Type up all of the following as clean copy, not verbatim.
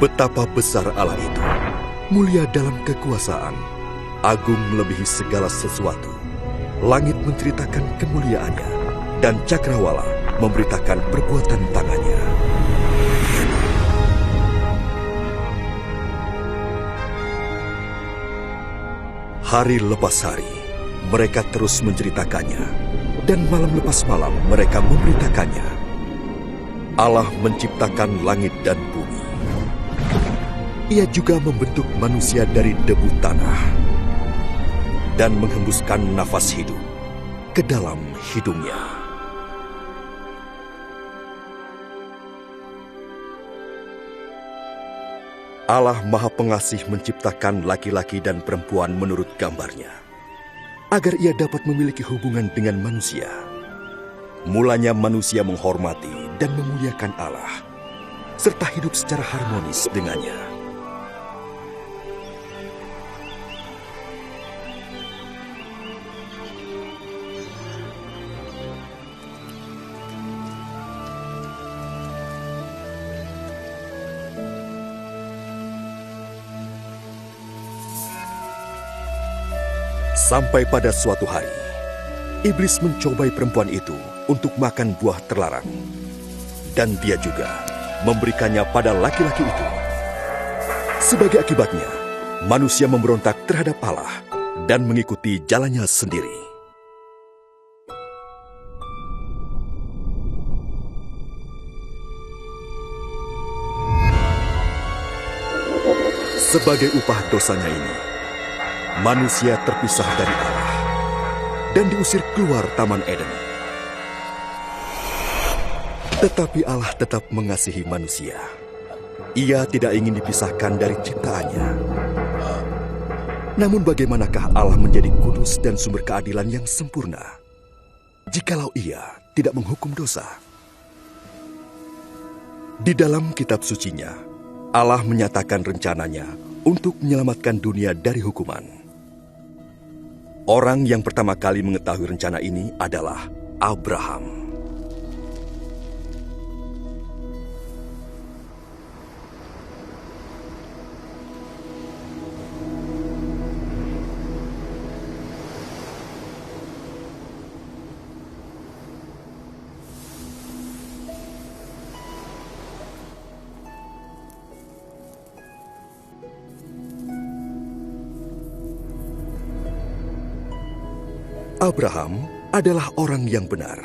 Betapa besar Allah itu, mulia dalam kekuasaan, agung melebihi segala sesuatu. Langit menceritakan kemuliaannya, dan cakrawala memberitakan perbuatan tangannya. Hari lepas hari, mereka terus menceritakannya, dan malam lepas malam mereka memberitakannya. Allah menciptakan langit dan bumi. Ia juga membentuk manusia dari debu tanah dan menghembuskan nafas hidup ke dalam hidungnya. Allah Maha Pengasih menciptakan laki-laki dan perempuan menurut gambarnya, agar ia dapat memiliki hubungan dengan manusia. Mulanya manusia menghormati dan memuliakan Allah, serta hidup secara harmonis dengannya. Sampai pada suatu hari, iblis mencobai perempuan itu untuk makan buah terlarang. Dan dia juga memberikannya pada laki-laki itu. Sebagai akibatnya, manusia memberontak terhadap Allah dan mengikuti jalannya sendiri. Sebagai upah dosanya ini, manusia terpisah dari Allah dan diusir keluar Taman Eden. Tetapi Allah tetap mengasihi manusia. Ia tidak ingin dipisahkan dari ciptaannya. Namun bagaimanakah Allah menjadi kudus dan sumber keadilan yang sempurna jikalau Ia tidak menghukum dosa? Di dalam kitab sucinya, Allah menyatakan rencananya untuk menyelamatkan dunia dari hukuman. Orang yang pertama kali mengetahui rencana ini adalah Abraham. Abraham adalah orang yang benar.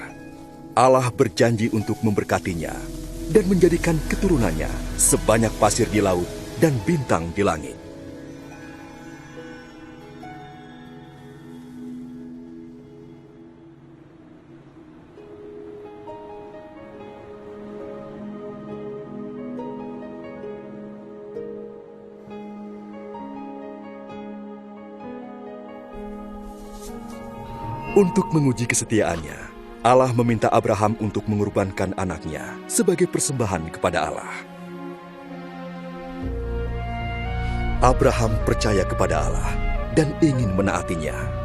Allah berjanji untuk memberkatinya dan menjadikan keturunannya sebanyak pasir di laut dan bintang di langit. Untuk menguji kesetiaannya, Allah meminta Abraham untuk mengorbankan anaknya sebagai persembahan kepada Allah. Abraham percaya kepada Allah dan ingin menaatinya.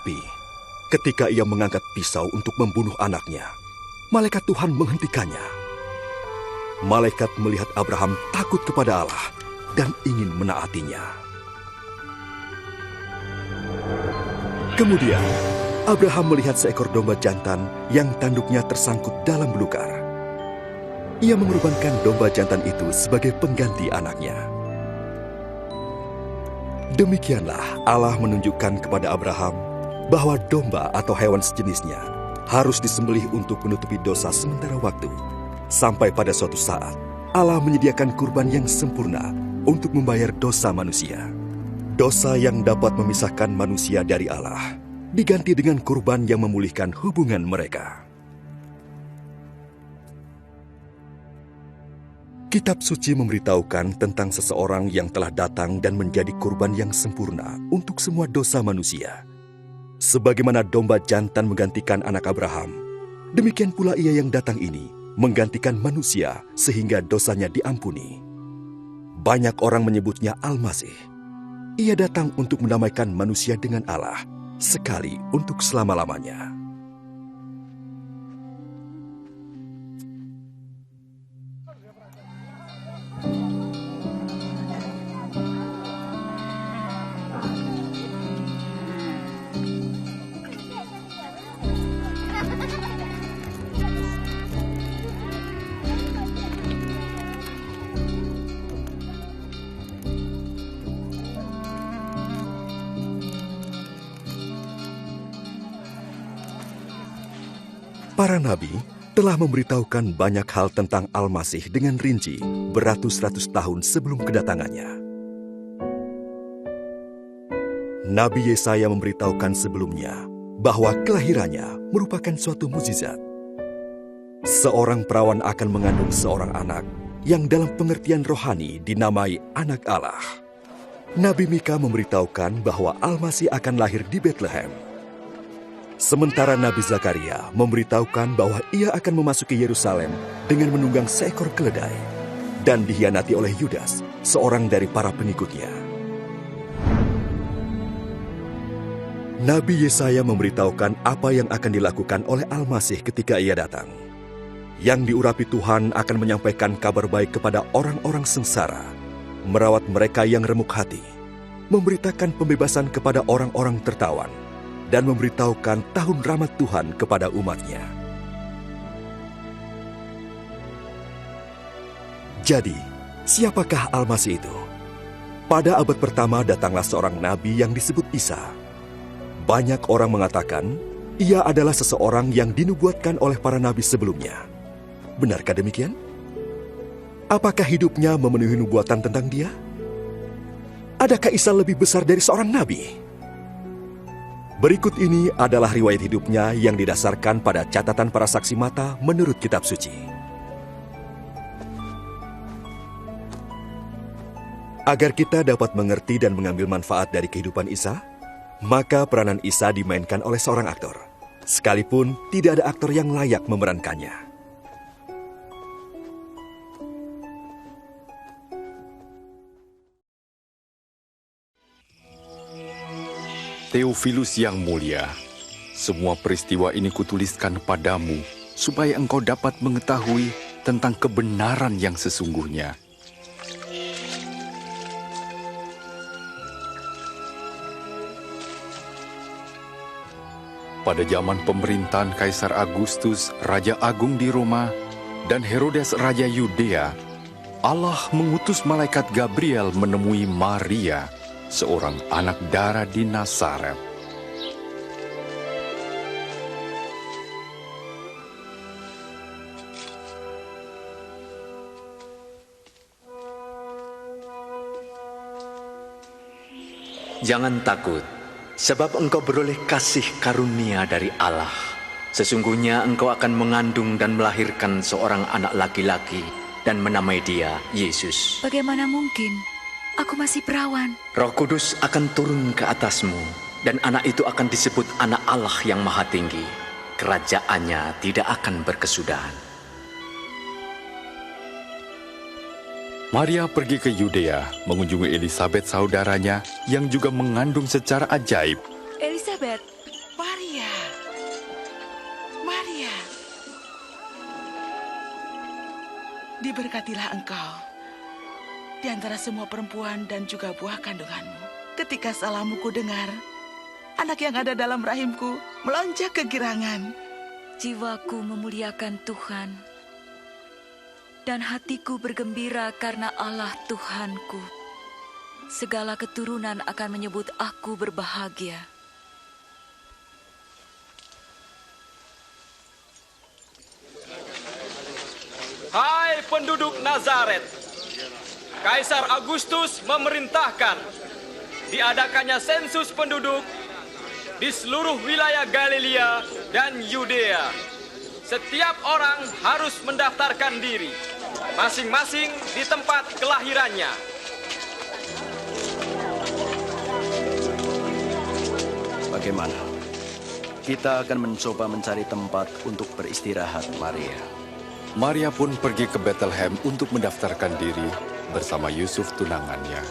Tapi, ketika ia mengangkat pisau untuk membunuh anaknya, malaikat Tuhan menghentikannya. Malaikat melihat Abraham takut kepada Allah dan ingin menaatinya. Kemudian, Abraham melihat seekor domba jantan yang tanduknya tersangkut dalam belukar. Ia mengorbankan domba jantan itu sebagai pengganti anaknya. Demikianlah Allah menunjukkan kepada Abraham bahwa domba atau hewan sejenisnya harus disembelih untuk menutupi dosa sementara waktu. Sampai pada suatu saat, Allah menyediakan kurban yang sempurna untuk membayar dosa manusia. Dosa yang dapat memisahkan manusia dari Allah diganti dengan kurban yang memulihkan hubungan mereka. Kitab suci memberitahukan tentang seseorang yang telah datang dan menjadi kurban yang sempurna untuk semua dosa manusia. Sebagaimana domba jantan menggantikan anak Abraham, Demikian pula Ia yang datang ini menggantikan manusia sehingga dosanya diampuni. Banyak orang menyebutnya Al-Masih. Ia datang untuk mendamaikan manusia dengan Allah, sekali untuk selama-lamanya. Para nabi telah memberitahukan banyak hal tentang Al-Masih dengan rinci beratus-ratus tahun sebelum kedatangannya. Nabi Yesaya memberitahukan sebelumnya bahwa kelahirannya merupakan suatu mukjizat. Seorang perawan akan mengandung seorang anak yang dalam pengertian rohani dinamai Anak Allah. Nabi Mika memberitahukan bahwa Al-Masih akan lahir di Betlehem. Sementara Nabi Zakaria memberitahukan bahwa ia akan memasuki Yerusalem dengan menunggang seekor keledai dan dikhianati oleh Yudas, seorang dari para pengikutnya. Nabi Yesaya memberitahukan apa yang akan dilakukan oleh Al-Masih ketika ia datang. Yang diurapi Tuhan akan menyampaikan kabar baik kepada orang-orang sengsara, merawat mereka yang remuk hati, memberitakan pembebasan kepada orang-orang tertawan, dan memberitahukan tahun rahmat Tuhan kepada umatnya. Jadi, siapakah Al-Masih itu? Pada abad pertama datanglah seorang nabi yang disebut Isa. Banyak orang mengatakan, ia adalah seseorang yang dinubuatkan oleh para nabi sebelumnya. Benarkah demikian? Apakah hidupnya memenuhi nubuatan tentang dia? Adakah Isa lebih besar dari seorang nabi? Berikut ini adalah riwayat hidupnya yang didasarkan pada catatan para saksi mata menurut kitab suci. Agar kita dapat mengerti dan mengambil manfaat dari kehidupan Isa, maka peranan Isa dimainkan oleh seorang aktor, sekalipun tidak ada aktor yang layak memerankannya. Theophilus yang mulia, semua peristiwa ini kutuliskan padamu, supaya engkau dapat mengetahui tentang kebenaran yang sesungguhnya. Pada zaman pemerintahan Kaisar Agustus, Raja Agung di Roma, dan Herodes Raja Yudea, Allah mengutus malaikat Gabriel menemui Maria, seorang anak dara di Nazaret. Jangan takut, sebab engkau beroleh kasih karunia dari Allah. Sesungguhnya engkau akan mengandung dan melahirkan seorang anak laki-laki dan menamai dia Yesus. Bagaimana mungkin? Aku masih perawan. Roh Kudus akan turun ke atasmu, dan anak itu akan disebut Anak Allah yang Maha Tinggi. Kerajaannya tidak akan berkesudahan. Maria pergi ke Yudea, mengunjungi Elisabet saudaranya yang juga mengandung secara ajaib. Elisabet, Maria. Diberkatilah engkau di antara semua perempuan dan juga buah kandunganmu. Ketika salahmu ku dengar, anak yang ada dalam rahimku melonjak kegirangan. jiwaku memuliakan Tuhan, dan hatiku bergembira karena Allah Tuhanku. Segala keturunan akan menyebut aku berbahagia. Hai penduduk Nazaret, Kaisar Agustus memerintahkan diadakannya sensus penduduk di seluruh wilayah Galilea dan Yudea. Setiap orang harus mendaftarkan diri, masing-masing di tempat kelahirannya. Bagaimana? Kita akan mencoba mencari tempat untuk beristirahat, Maria. Maria pun pergi ke Bethlehem untuk mendaftarkan diri bersama Yusuf tunangannya.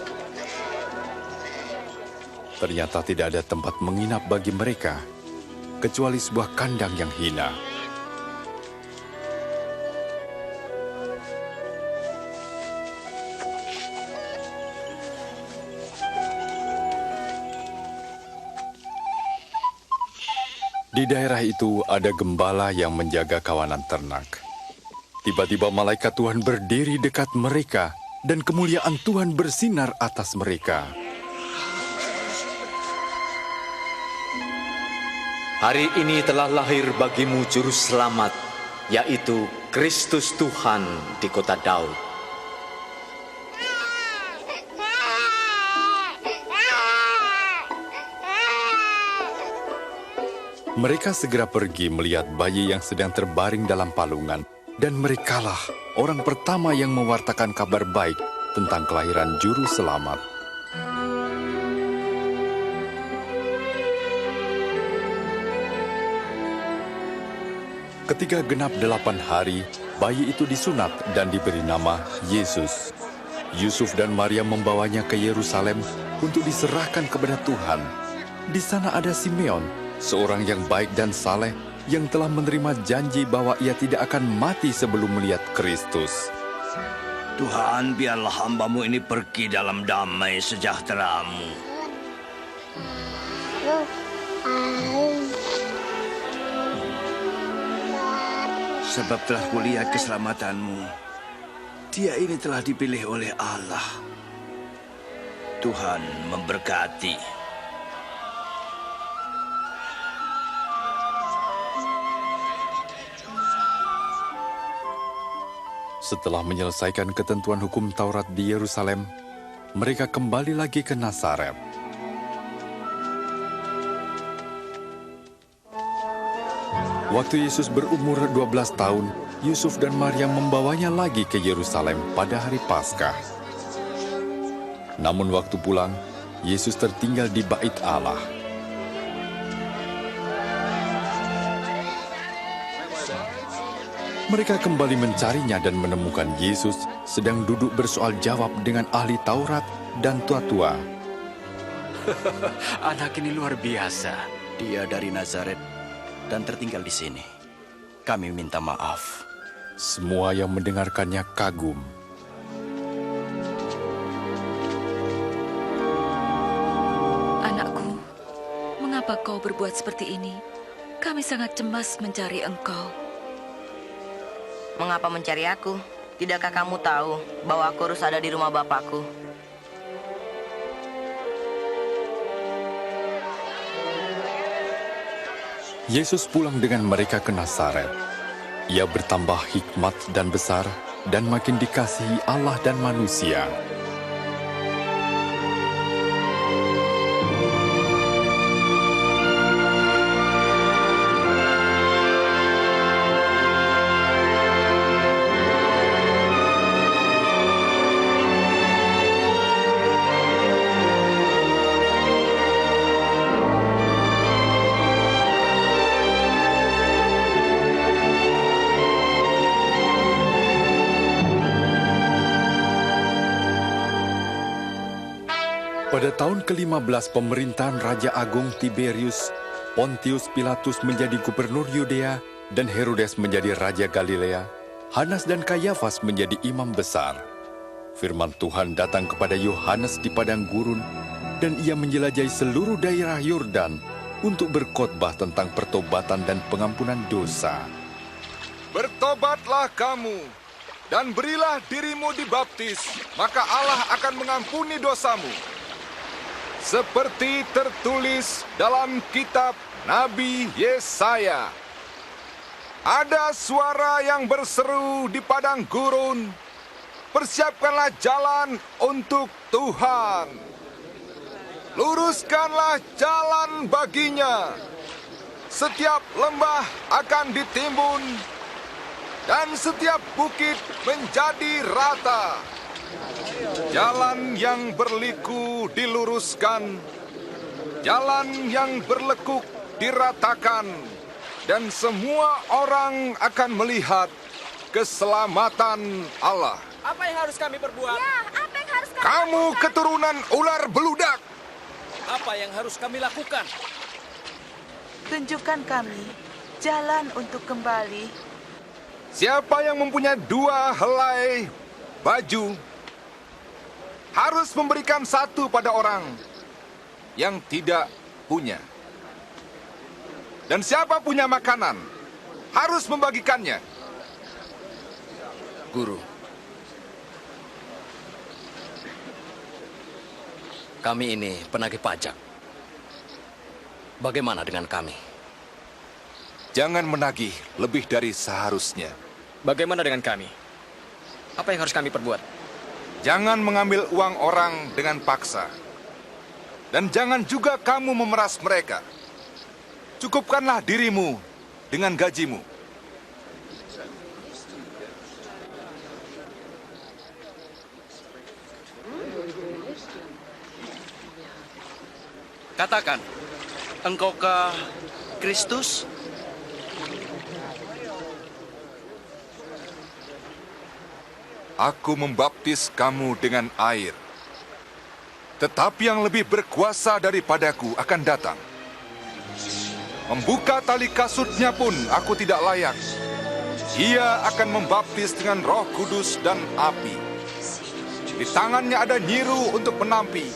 Ternyata tidak ada tempat menginap bagi mereka, kecuali sebuah kandang yang hina. Di daerah itu ada gembala yang menjaga kawanan ternak. Tiba-tiba malaikat Tuhan berdiri dekat mereka, dan kemuliaan Tuhan bersinar atas mereka. Hari ini telah lahir bagimu Juru Selamat, yaitu Kristus Tuhan di kota Daud. Mereka segera pergi melihat bayi yang sedang terbaring dalam palungan, dan merekalah orang pertama yang mewartakan kabar baik tentang kelahiran Juru Selamat. Ketika genap 8 hari, bayi itu disunat dan diberi nama Yesus. Yusuf dan Maria membawanya ke Yerusalem untuk diserahkan kepada Tuhan. Di sana ada Simeon, seorang yang baik dan saleh yang telah menerima janji bahwa ia tidak akan mati sebelum melihat Kristus. Tuhan, biarlah hamba-Mu ini pergi dalam damai sejahtera-Mu. Sebab telah kulihat keselamatan-Mu. Dia ini telah dipilih oleh Allah. Tuhan memberkati. Setelah menyelesaikan ketentuan hukum Taurat di Yerusalem, mereka kembali lagi ke Nazaret. Waktu Yesus berumur 12 tahun, Yusuf dan Maria membawanya lagi ke Yerusalem pada hari Paskah. Namun waktu pulang, Yesus tertinggal di Bait Allah. Mereka kembali mencarinya dan menemukan Yesus sedang duduk bersoal jawab dengan ahli Taurat dan tua-tua. Anak ini luar biasa. Dia dari Nazaret dan tertinggal di sini. Kami minta maaf. Semua yang mendengarkannya kagum. Anakku, mengapa kau berbuat seperti ini? Kami sangat cemas mencari engkau. Mengapa mencari aku? Tidakkah kamu tahu bahwa aku harus ada di rumah Bapakku? Yesus pulang dengan mereka ke Nazaret. Ia bertambah hikmat dan besar dan makin dikasihi Allah dan manusia. Pada tahun ke-15 pemerintahan Raja Agung Tiberius, Pontius Pilatus menjadi gubernur Yudea dan Herodes menjadi Raja Galilea, Hanas dan Kayafas menjadi imam besar. Firman Tuhan datang kepada Yohanes di padang gurun, dan ia menjelajahi seluruh daerah Yordan untuk berkhotbah tentang pertobatan dan pengampunan dosa. Bertobatlah kamu, dan berilah dirimu dibaptis, maka Allah akan mengampuni dosamu. Seperti tertulis dalam kitab Nabi Yesaya. Ada suara yang berseru di padang gurun, persiapkanlah jalan untuk Tuhan. Luruskanlah jalan baginya. Setiap lembah akan ditimbun, dan setiap bukit menjadi rata. Jalan yang berliku diluruskan, jalan yang berlekuk diratakan, dan semua orang akan melihat keselamatan Allah. Apa yang harus kami perbuat? Ya, apa yang harus kami Kamu lakukan? keturunan ular beludak. Apa yang harus kami lakukan? Tunjukkan kami jalan untuk kembali. Siapa yang mempunyai 2 helai baju harus memberikan 1 pada orang yang tidak punya. Dan siapa punya makanan harus membagikannya. Guru, kami ini penagih pajak. Bagaimana dengan kami? Jangan menagih lebih dari seharusnya. Bagaimana dengan kami? Apa yang harus kami perbuat? Jangan mengambil uang orang dengan paksa. Dan jangan juga kamu memeras mereka. Cukupkanlah dirimu dengan gajimu. Katakan, engkaukah Kristus? Aku membaptis kamu dengan air. Tetapi yang lebih berkuasa daripadaku akan datang. Membuka tali kasutnya pun aku tidak layak. Ia akan membaptis dengan Roh Kudus dan api. Di tangannya ada nyiru untuk menampi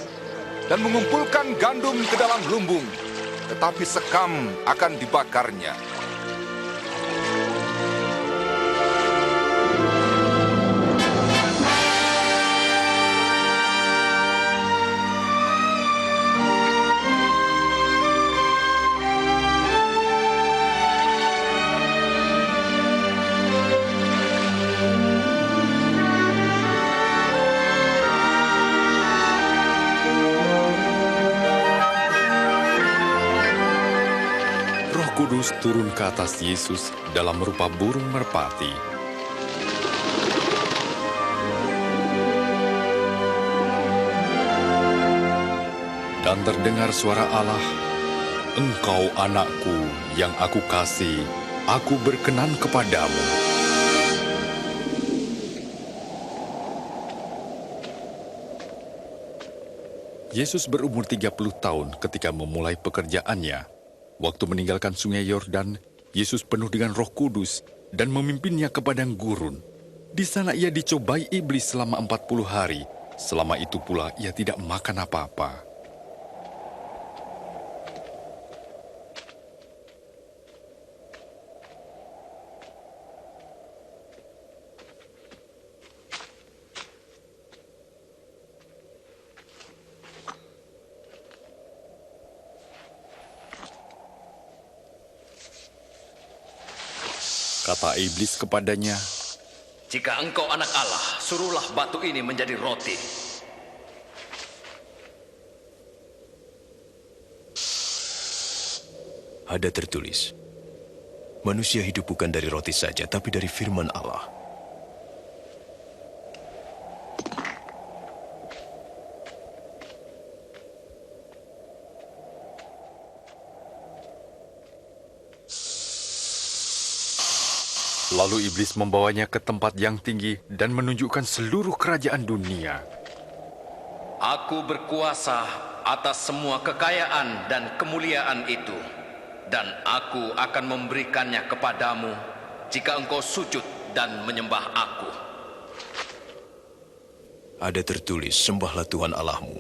dan mengumpulkan gandum ke dalam lumbung, tetapi sekam akan dibakarnya. Kudus turun ke atas Yesus dalam rupa burung merpati. Dan terdengar suara Allah, "Engkau anakku yang aku kasih, aku berkenan kepadamu." Yesus berumur 30 tahun ketika memulai pekerjaannya. Waktu meninggalkan sungai Yordan, Yesus penuh dengan Roh Kudus dan memimpinnya ke padang gurun. Di sana ia dicobai iblis selama 40 hari. Selama itu pula ia tidak makan apa-apa. Kata iblis kepadanya, "Jika engkau anak Allah, suruhlah batu ini menjadi roti." Ada tertulis, manusia hidup bukan dari roti saja, tapi dari firman Allah. Lalu iblis membawanya ke tempat yang tinggi dan menunjukkan seluruh kerajaan dunia. Aku berkuasa atas semua kekayaan dan kemuliaan itu, dan aku akan memberikannya kepadamu jika engkau sujud dan menyembah aku. Ada tertulis, sembahlah Tuhan Allahmu,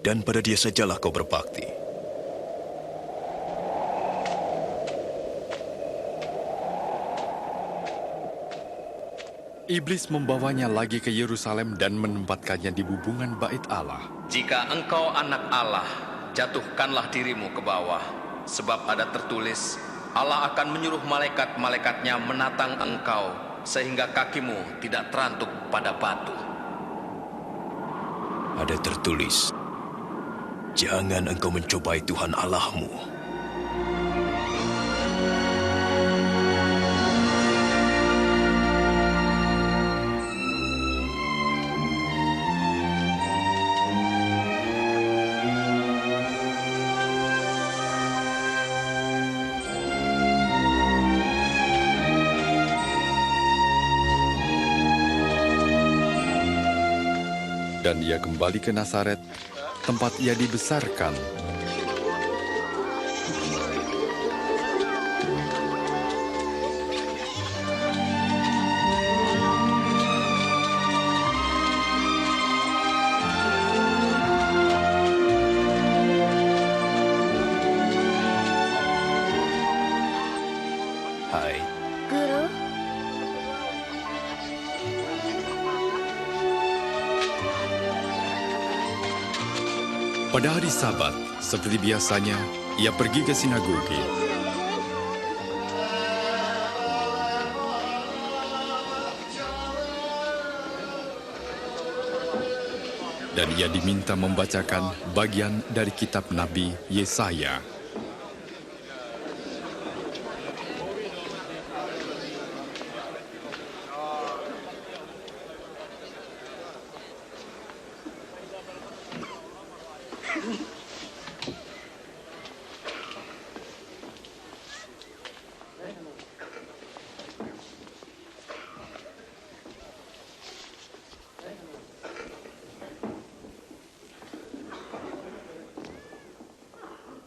dan pada Dia sajalah kau berbakti. Iblis membawanya lagi ke Yerusalem dan menempatkannya di bubungan bait Allah. Jika engkau anak Allah, jatuhkanlah dirimu ke bawah, sebab ada tertulis, Allah akan menyuruh malaikat-malaikatnya menatang engkau, sehingga kakimu tidak terantuk pada batu. Ada tertulis, jangan engkau mencobai Tuhan Allahmu. Dan ia kembali ke Nazaret, tempat ia dibesarkan. Hai. Guru, Pada hari Sabat, seperti biasanya, ia pergi ke sinagoge. Dan ia diminta membacakan bagian dari kitab Nabi Yesaya.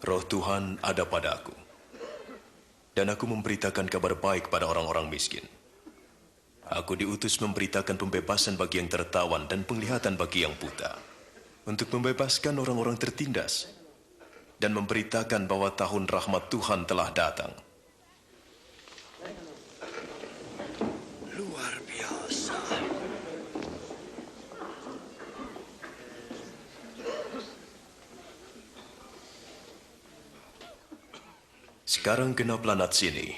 Roh Tuhan ada pada aku, dan aku memberitakan kabar baik pada orang-orang miskin. Aku diutus memberitakan pembebasan bagi yang tertawan dan penglihatan bagi yang buta, untuk membebaskan orang-orang tertindas, dan memberitakan bahwa tahun rahmat Tuhan telah datang. Luar biasa. Sekarang genaplah nats sini,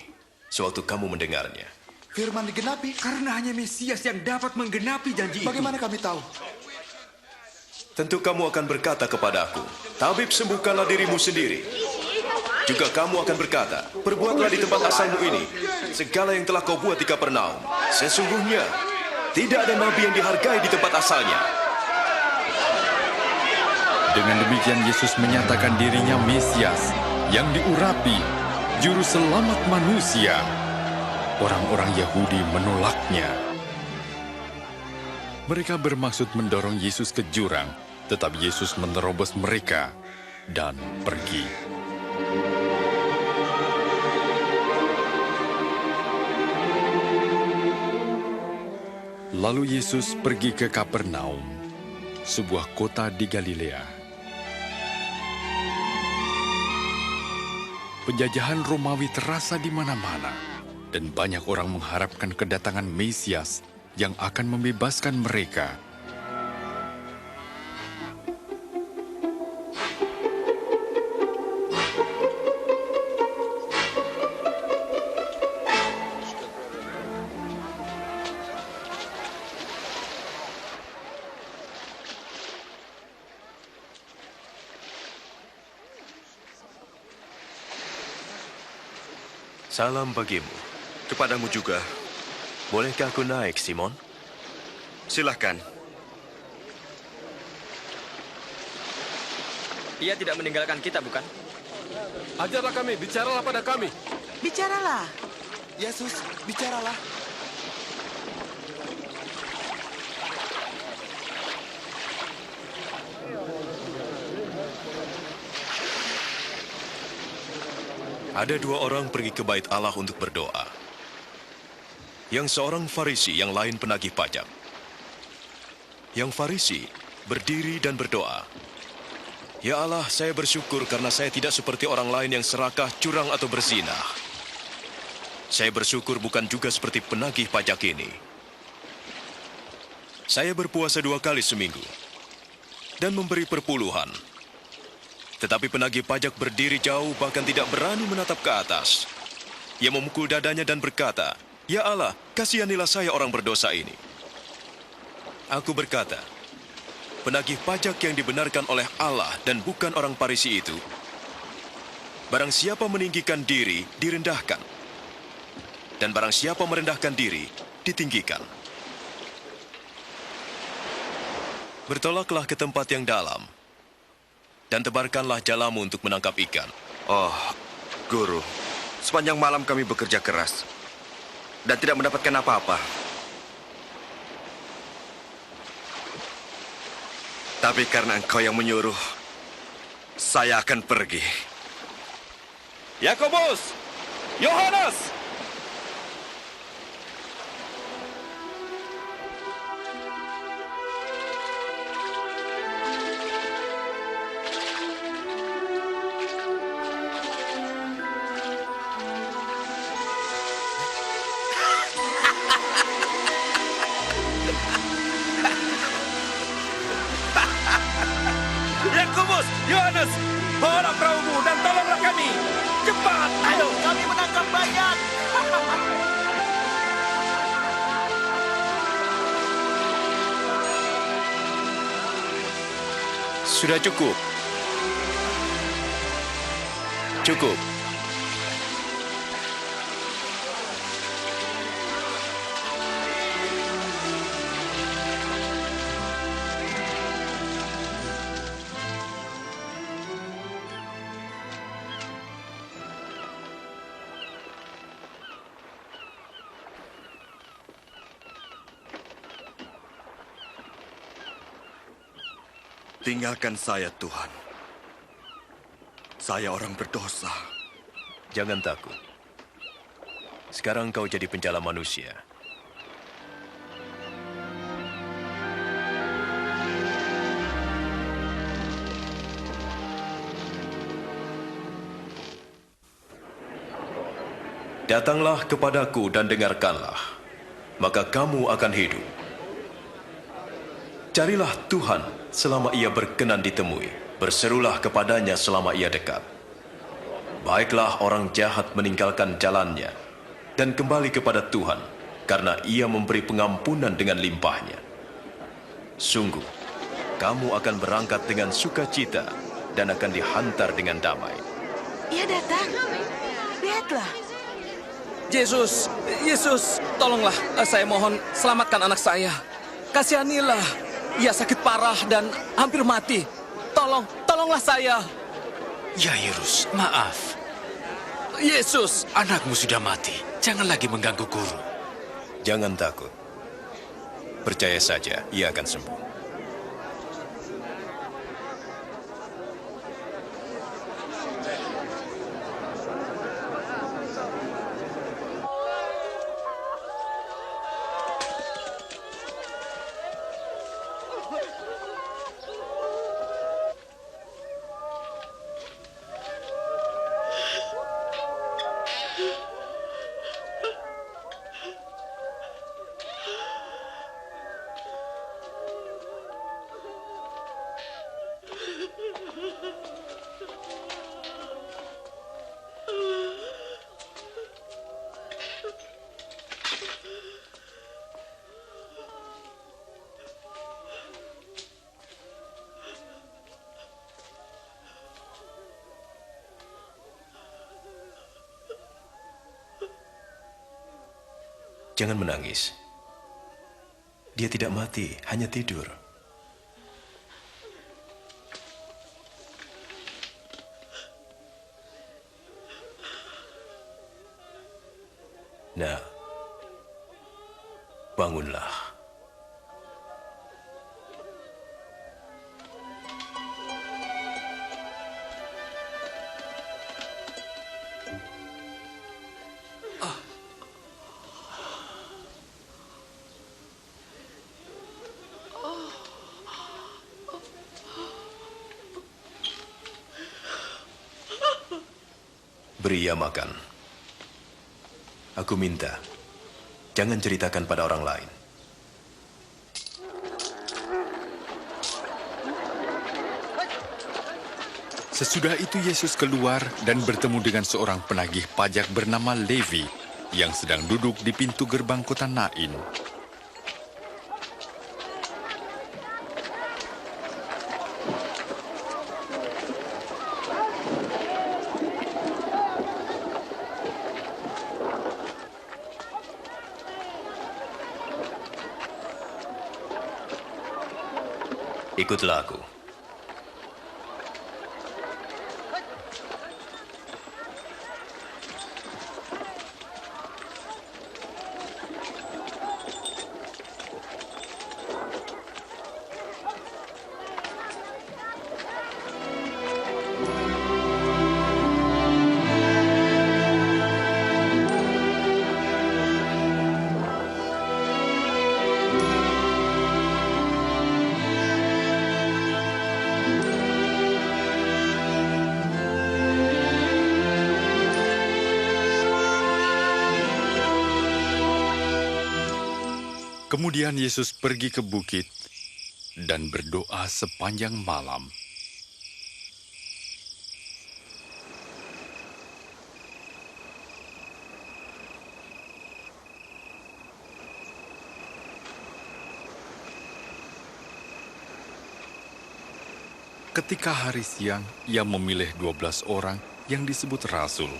sewaktu kamu mendengarnya. Firman digenapi karena hanya Mesias yang dapat menggenapi janji itu. Bagaimana kami tahu? Tentu kamu akan berkata kepada aku, Tabib, sembuhkanlah dirimu sendiri. Juga kamu akan berkata, perbuatlah di tempat asalmu ini segala yang telah kau buat di Kapernaum. Sesungguhnya, tidak ada nabi yang dihargai di tempat asalnya. Dengan demikian Yesus menyatakan dirinya Mesias yang diurapi, juru selamat manusia. Orang-orang Yahudi menolaknya. Mereka bermaksud mendorong Yesus ke jurang, tetapi Yesus menerobos mereka dan pergi. Lalu Yesus pergi ke Kapernaum, sebuah kota di Galilea. Penjajahan Romawi terasa di mana-mana, dan banyak orang mengharapkan kedatangan Mesias yang akan membebaskan mereka. Salam bagimu. Kepadamu juga. Bolehkah aku naik, Simon? Silahkan. Ia tidak meninggalkan kita, bukan? Ajarlah kami, bicaralah pada kami. Bicaralah. Yesus, bicaralah. Ada dua orang pergi ke bait Allah untuk berdoa. Yang seorang Farisi, yang lain penagih pajak. Yang Farisi berdiri dan berdoa. Ya Allah, saya bersyukur karena saya tidak seperti orang lain yang serakah, curang atau berzina. Saya bersyukur bukan juga seperti penagih pajak ini. Saya berpuasa 2 kali seminggu dan memberi perpuluhan. Tetapi penagih pajak berdiri jauh, bahkan tidak berani menatap ke atas. Ia memukul dadanya dan berkata, Ya Allah, kasihanilah saya orang berdosa ini. Aku berkata, penagih pajak yang dibenarkan oleh Allah dan bukan orang Farisi itu, barang siapa meninggikan diri, direndahkan. Dan barang siapa merendahkan diri, ditinggikan. Bertolaklah ke tempat yang dalam, dan tebarkanlah jalamu untuk menangkap ikan. Oh, Guru, sepanjang malam kami bekerja keras dan tidak mendapatkan apa-apa. Tapi karena engkau yang menyuruh, saya akan pergi. Yakobus! Yohanes! Yakobus, Yohanes, bawalah perahumu dan tolonglah kami. Cepat, ayo, kami menangkap banyak. Sudah cukup. Cukup. Tinggalkan saya, Tuhan. Saya orang berdosa. Jangan takut. Sekarang kau jadi penjala manusia. Datanglah kepadaku dan dengarkanlah, maka kamu akan hidup. Carilah Tuhan selama ia berkenan ditemui. Berserulah kepadanya selama ia dekat. Baiklah orang jahat meninggalkan jalannya dan kembali kepada Tuhan, karena ia memberi pengampunan dengan limpahnya. Sungguh, kamu akan berangkat dengan sukacita dan akan dihantar dengan damai. Ia datang. Lihatlah. Yesus, tolonglah. Saya mohon, selamatkan anak saya. Kasihanilah. Ia sakit parah dan hampir mati. Tolonglah saya. Yairus, maaf. Yesus, anakmu sudah mati. Jangan lagi mengganggu guru. Jangan takut. Percaya saja, ia akan sembuh. Jangan menangis. Dia tidak mati, hanya tidur. Nah, bangunlah. Beri ia makan. Aku minta, jangan ceritakan pada orang lain. Sesudah itu Yesus keluar dan bertemu dengan seorang penagih pajak bernama Levi yang sedang duduk di pintu gerbang kota Nain. Ikutlah aku. Kemudian Yesus pergi ke bukit dan berdoa sepanjang malam. Ketika hari siang, ia memilih 12 orang yang disebut rasul.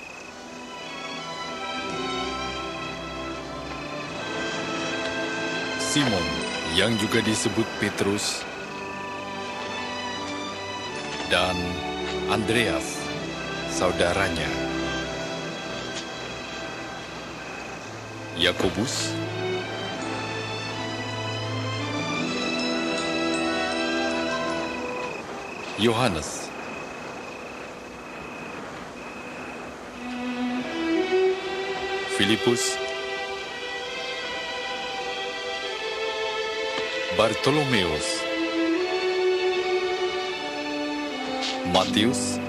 Simon, yang juga disebut Petrus, dan Andreas, saudaranya, Yakobus, Yohanes, Filipus, Bartolomeus, Matius,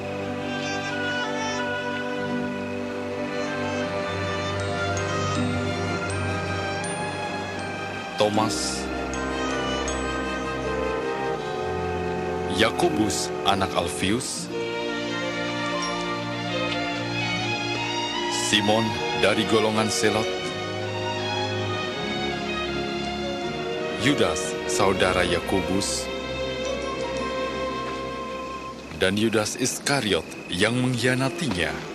Thomas, Yakobus anak Alfius, Simon dari golongan Selot, Yudas saudara Yakobus, dan Yudas Iskariot yang mengkhianatinya.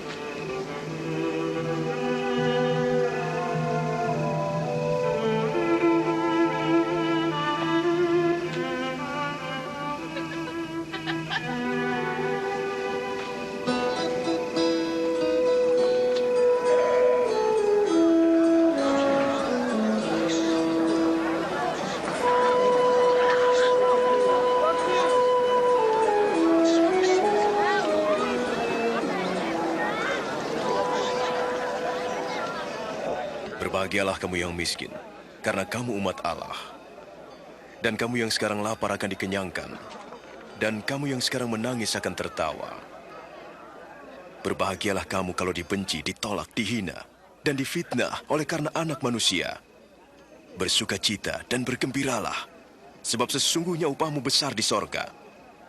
Berbahagialah kamu yang miskin, karena kamu umat Allah. Dan kamu yang sekarang lapar akan dikenyangkan, dan kamu yang sekarang menangis akan tertawa. Berbahagialah kamu kalau dibenci, ditolak, dihina, dan difitnah oleh karena anak manusia. Bersukacita dan bergembiralah, sebab sesungguhnya upahmu besar di sorga,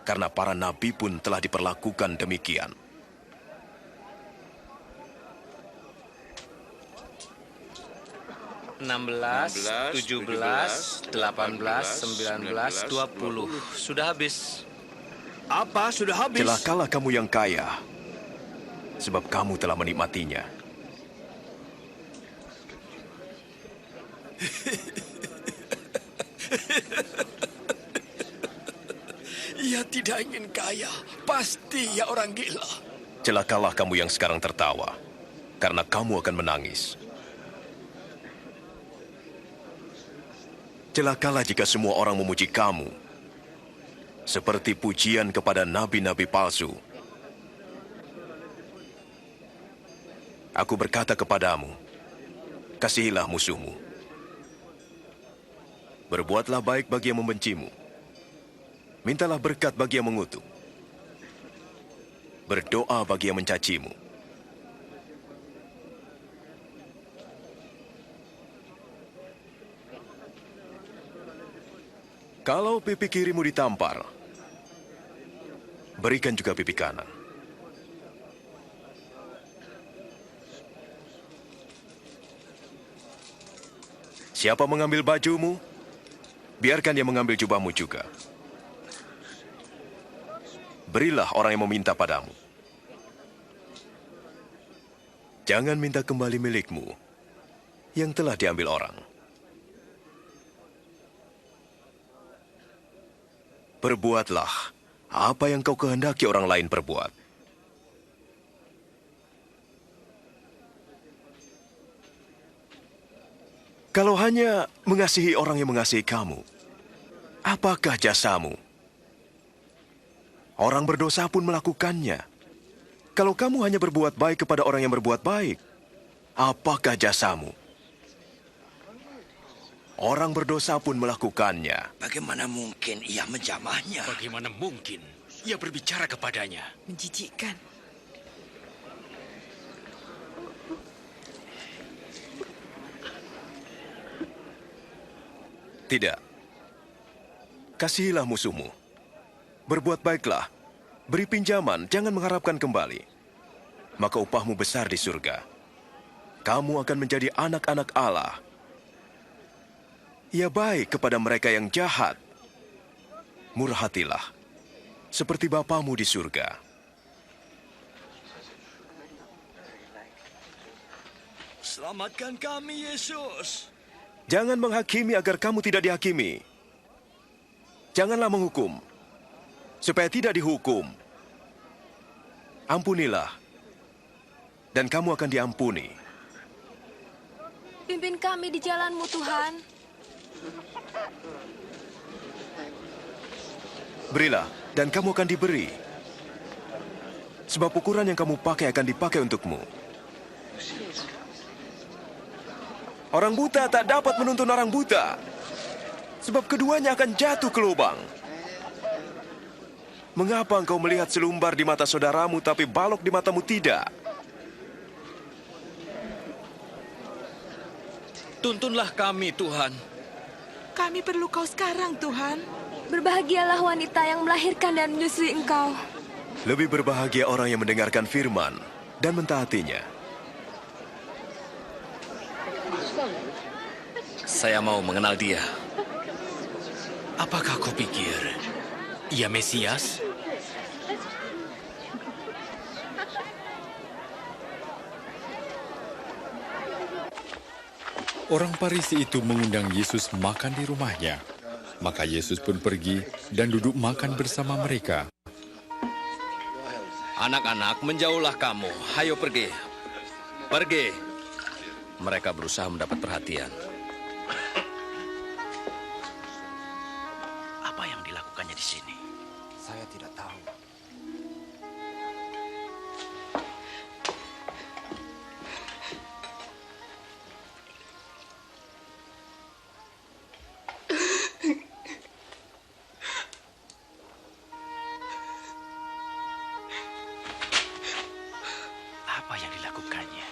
karena para nabi pun telah diperlakukan demikian. Enam belas, 17, 18, 19, 20. Sudah habis. Apa sudah habis? Celakalah kamu yang kaya, sebab kamu telah menikmatinya. Ia tidak ingin kaya. Pasti ia orang gila. Celakalah kamu yang sekarang tertawa, karena kamu akan menangis. Celakalah jika semua orang memuji kamu, seperti pujian kepada nabi-nabi palsu. Aku berkata kepadamu, kasihilah musuhmu. Berbuatlah baik bagi yang membencimu. Mintalah berkat bagi yang mengutuk. Berdoa bagi yang mencacimu. Kalau pipi kirimu ditampar, berikan juga pipi kanan. Siapa mengambil bajumu, biarkan dia mengambil jubahmu juga. Berilah orang yang meminta padamu. Jangan minta kembali milikmu yang telah diambil orang. Perbuatlah apa yang kau kehendaki orang lain perbuat. Kalau hanya mengasihi orang yang mengasihi kamu, apakah jasamu? Orang berdosa pun melakukannya. Kalau kamu hanya berbuat baik kepada orang yang berbuat baik, apakah jasamu? Orang berdosa pun melakukannya. Bagaimana mungkin ia menjamahnya? Bagaimana mungkin ia berbicara kepadanya? Menjijikkan. Tidak. Kasihilah musuhmu. Berbuat baiklah. Beri pinjaman, jangan mengharapkan kembali. Maka upahmu besar di surga. Kamu akan menjadi anak-anak Allah. Ia baik kepada mereka yang jahat. Murah hatilah, seperti Bapamu di surga. Selamatkan kami, Yesus. Jangan menghakimi agar kamu tidak dihakimi. Janganlah menghukum, supaya tidak dihukum. Ampunilah, dan kamu akan diampuni. Pimpin kami di jalan-Mu, Tuhan. Berilah, dan kamu akan diberi. Sebab ukuran yang kamu pakai akan dipakai untukmu. Orang buta tak dapat menuntun orang buta, sebab keduanya akan jatuh ke lubang. Mengapa engkau melihat selumbar di mata saudaramu, tapi balok di matamu tidak? Tuntunlah kami, Tuhan. Kami perlu Kau sekarang, Tuhan. Berbahagialah wanita yang melahirkan dan menyusui Engkau. Lebih berbahagia orang yang mendengarkan firman dan mentaatinya. Saya mau mengenal dia. Apakah kau pikir ia Mesias? Orang Farisi itu mengundang Yesus makan di rumahnya. Maka Yesus pun pergi dan duduk makan bersama mereka. Anak-anak, menjauhlah kamu. Hayo pergi. Pergi. Mereka berusaha mendapat perhatian. Apa yang dilakukannya di sini? Saya tidak tahu. Apa yang dilakukannya?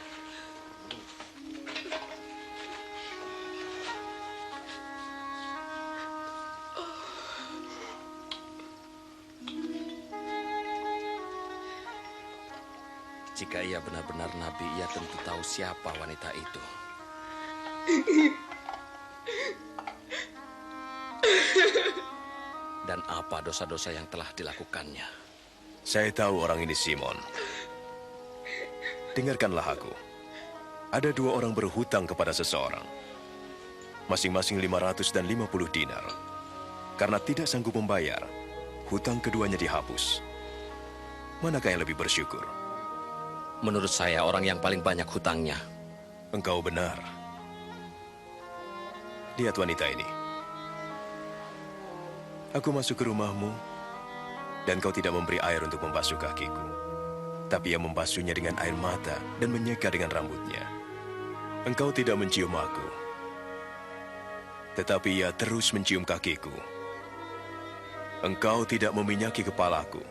Jika ia benar-benar nabi, ia tentu tahu siapa wanita itu. Dan apa dosa-dosa yang telah dilakukannya. Saya tahu orang ini Simon. Dengarkanlah aku. Ada dua orang berhutang kepada seseorang. Masing-masing 500 dan 50 dinar. Karena tidak sanggup membayar, hutang keduanya dihapus. Manakah yang lebih bersyukur? Menurut saya, orang yang paling banyak hutangnya. Engkau benar. Lihat wanita ini. Aku masuk ke rumahmu, dan kau tidak memberi air untuk membasuh kakiku. Tapi ia membasuhnya dengan air mata dan menyeka dengan rambutnya. Engkau tidak mencium aku, tetapi ia terus mencium kakiku. Engkau tidak meminyaki kepalaku,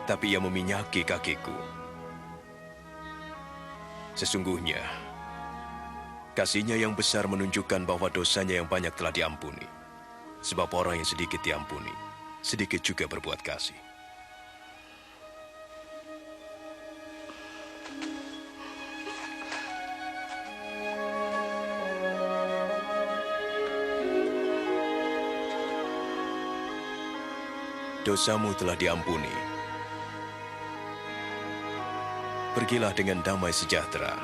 tapi ia meminyaki kakiku. Sesungguhnya, kasihnya yang besar menunjukkan bahwa dosanya yang banyak telah diampuni. Sebab orang yang sedikit diampuni, sedikit juga berbuat kasih. Dosamu telah diampuni. Pergilah dengan damai sejahtera.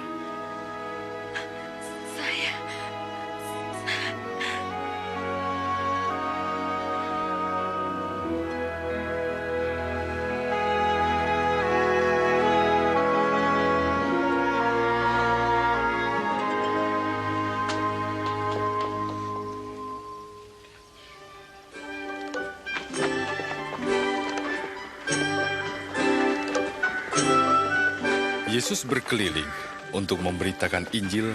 Yesus berkeliling untuk memberitakan Injil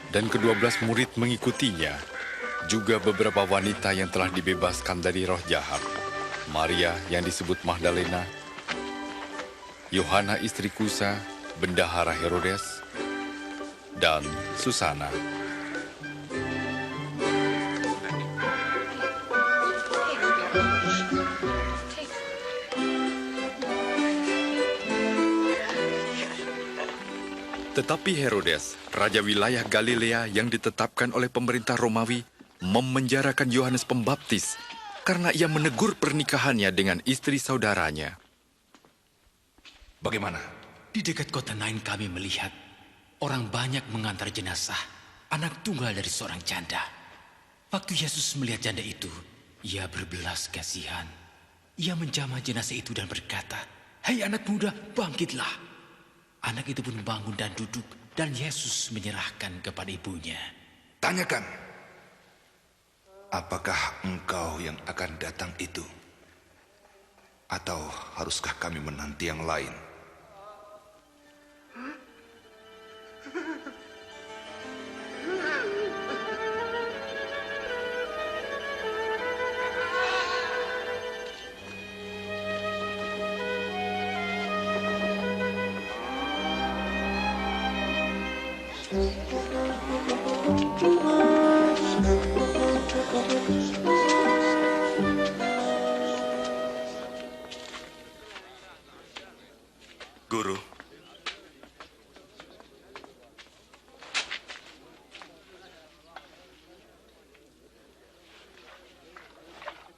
dan ke-12 murid mengikutinya. Juga beberapa wanita yang telah dibebaskan dari roh jahat. Maria yang disebut Magdalena, Yohana istri Kusa, bendahara Herodes, dan Susana. Tetapi Herodes, raja wilayah Galilea yang ditetapkan oleh pemerintah Romawi, memenjarakan Yohanes Pembaptis karena ia menegur pernikahannya dengan istri saudaranya. Bagaimana? Di dekat kota Nain kami melihat orang banyak mengantar jenazah anak tunggal dari seorang janda. Waktu Yesus melihat janda itu, ia berbelas kasihan. Ia menjamah jenazah itu dan berkata, "Hai anak muda, bangkitlah." Anak itu pun bangun dan duduk, dan Yesus menyerahkan kepada ibunya. Tanyakan, apakah engkau yang akan datang itu? Atau haruskah kami menanti yang lain?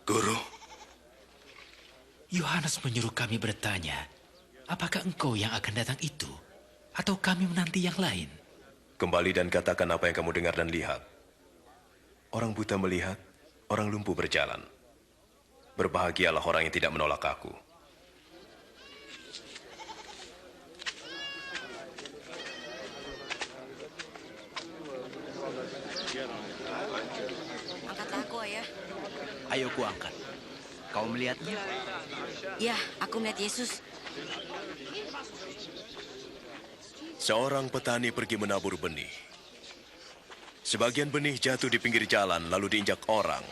Guru, Yohanes menyuruh kami bertanya, apakah engkau yang akan datang itu? Atau kami menanti yang lain? Kembali dan katakan apa yang kamu dengar dan lihat. Orang buta melihat, orang lumpuh berjalan. Berbahagialah orang yang tidak menolak aku. Angkatlah aku, Ayah. Ayo kuangkat. Kau melihatnya? Ya, aku melihat Yesus. Seorang petani pergi menabur benih. Sebagian benih jatuh di pinggir jalan lalu diinjak orang.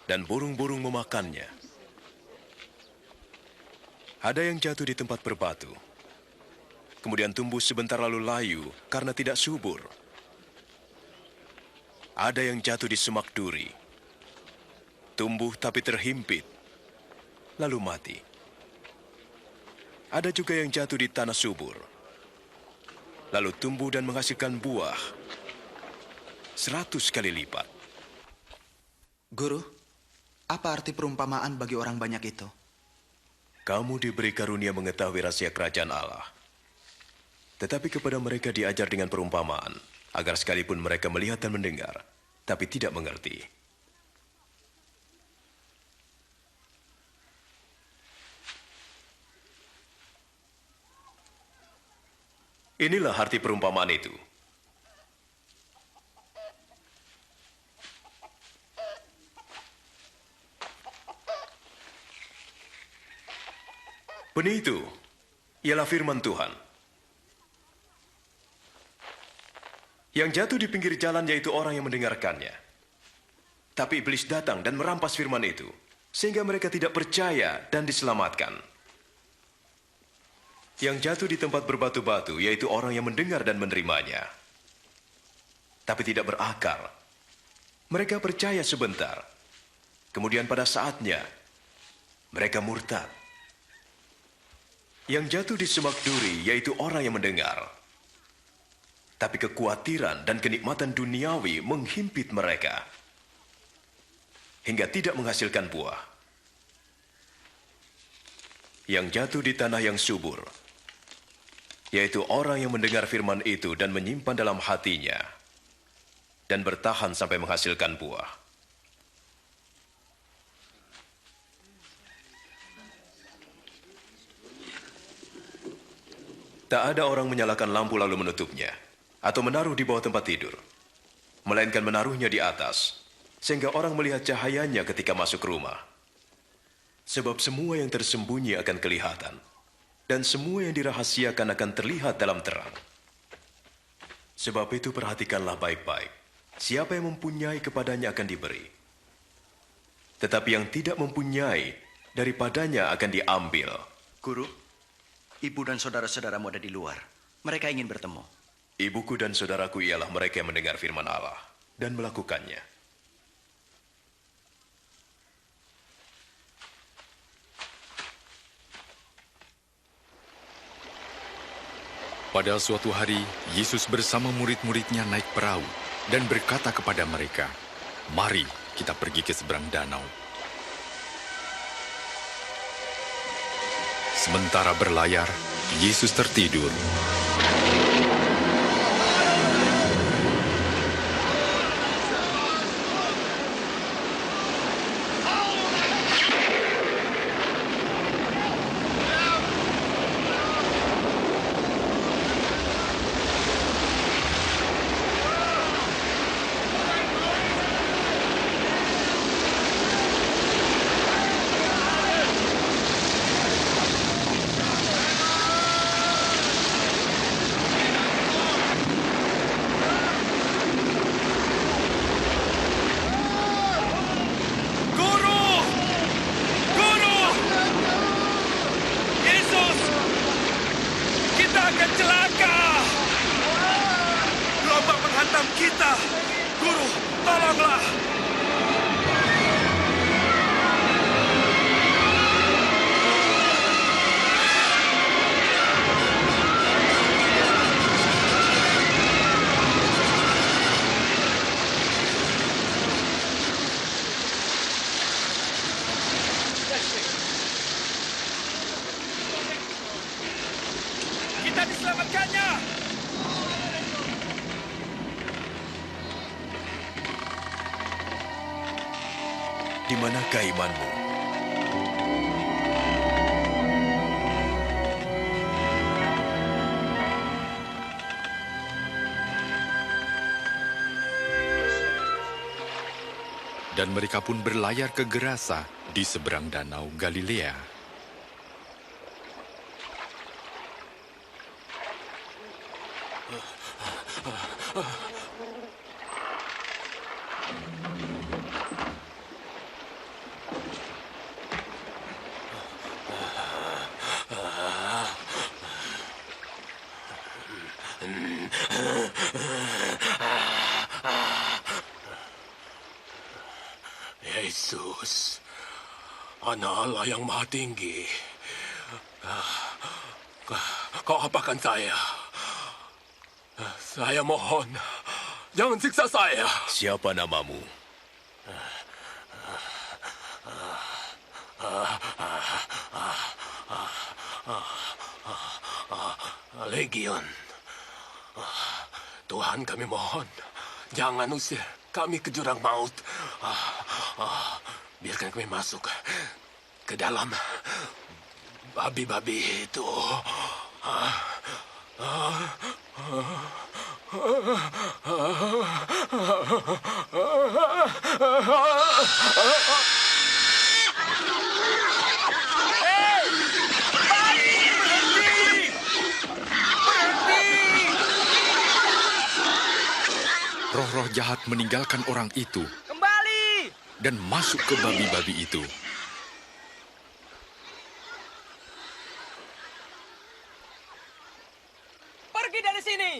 Dan burung-burung memakannya. Ada yang jatuh di tempat berbatu. Kemudian tumbuh sebentar lalu layu karena tidak subur. Ada yang jatuh di semak duri. Tumbuh tapi terhimpit, lalu mati. Ada juga yang jatuh di tanah subur, lalu tumbuh dan menghasilkan buah 100 kali lipat. Guru, apa arti perumpamaan bagi orang banyak itu? Kamu diberi karunia mengetahui rahasia kerajaan Allah. Tetapi kepada mereka diajar dengan perumpamaan, agar sekalipun mereka melihat dan mendengar, tapi tidak mengerti. Inilah arti perumpamaan itu. Benih itu ialah firman Tuhan. Yang jatuh di pinggir jalan yaitu orang yang mendengarkannya. Tapi iblis datang dan merampas firman itu, sehingga mereka tidak percaya dan diselamatkan. Yang jatuh di tempat berbatu-batu yaitu orang yang mendengar dan menerimanya, tapi tidak berakar. Mereka percaya sebentar, kemudian pada saatnya mereka murtad. Yang jatuh di semak duri yaitu orang yang mendengar, tapi kekhawatiran dan kenikmatan duniawi menghimpit mereka hingga tidak menghasilkan buah. Yang jatuh di tanah yang subur yaitu orang yang mendengar firman itu dan menyimpan dalam hatinya dan bertahan sampai menghasilkan buah. Tak ada orang menyalakan lampu lalu menutupnya atau menaruh di bawah tempat tidur, melainkan menaruhnya di atas, sehingga orang melihat cahayanya ketika masuk rumah. Sebab semua yang tersembunyi akan kelihatan, dan semua yang dirahasiakan akan terlihat dalam terang. Sebab itu perhatikanlah baik-baik. Siapa yang mempunyai kepadanya akan diberi. Tetapi yang tidak mempunyai, daripadanya akan diambil. Guru, ibu dan saudara-saudaramu ada di luar. Mereka ingin bertemu. Ibuku dan saudaraku ialah mereka yang mendengar firman Allah dan melakukannya. Pada suatu hari, Yesus bersama murid-muridnya naik perahu dan berkata kepada mereka, "Mari kita pergi ke seberang danau." Sementara berlayar, Yesus tertidur. Kita diselamatkannya. Di manakah imanmu? Dan mereka pun berlayar ke Gerasa di seberang danau Galilea. Yesus, Anak Allah yang Maha Tinggi, Kau apakan saya? Saya mohon, jangan siksa saya. Siapa namamu? Legion. Tuhan, kami mohon, jangan usir kami ke jurang maut. Biarkan kami masuk ke dalam babi-babi itu. Roh-roh jahat meninggalkan orang itu Kembali! dan masuk ke babi-babi itu. Pergi dari sini!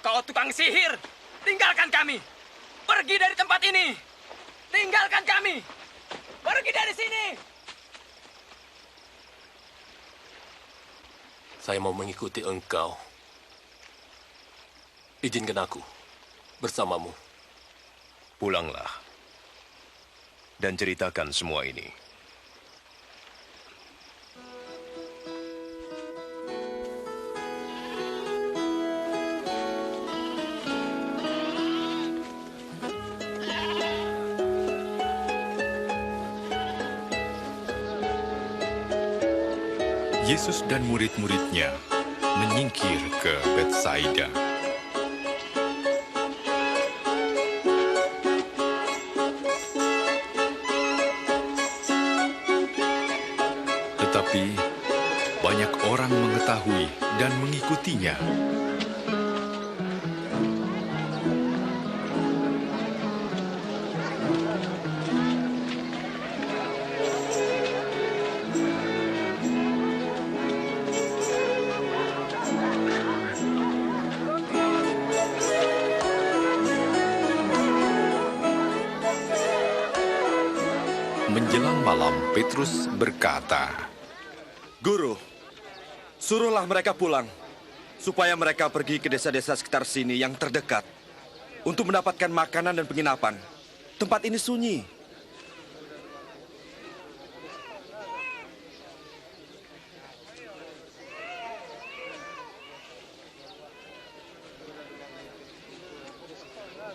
Kau tukang sihir! Tinggalkan kami! Pergi dari tempat ini! Tinggalkan kami! Pergi dari sini! Saya mau mengikuti engkau. Izinkan aku bersamamu. Pulanglah dan ceritakan semua ini. Yesus dan murid-muridnya menyingkir ke Betsaida. Tetapi banyak orang mengetahui dan mengikutinya. Menjelang malam, Petrus berkata, Guru, Suruhlah mereka pulang, supaya mereka pergi ke desa-desa sekitar sini yang terdekat untuk mendapatkan makanan dan penginapan. Tempat ini sunyi.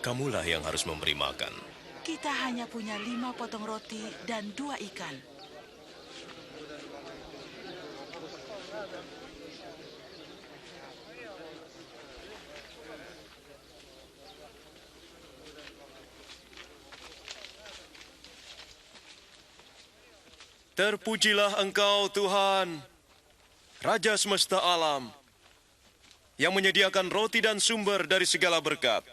Kamulah yang harus memberi makan. Kita hanya punya 5 potong roti dan 2 ikan. Terpujilah Engkau, Tuhan, Raja semesta alam, yang menyediakan roti dan sumber dari segala berkat.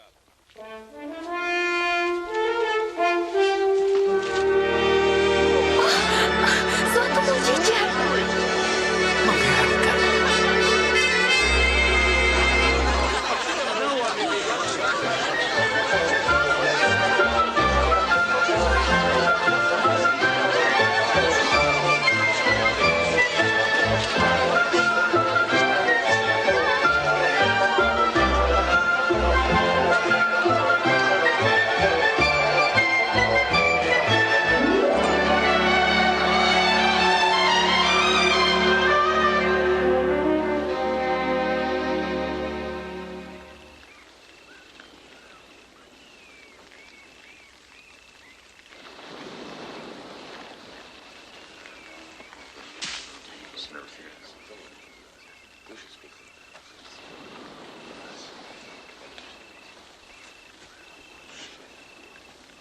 Suatu mukjizat. Mengherankan.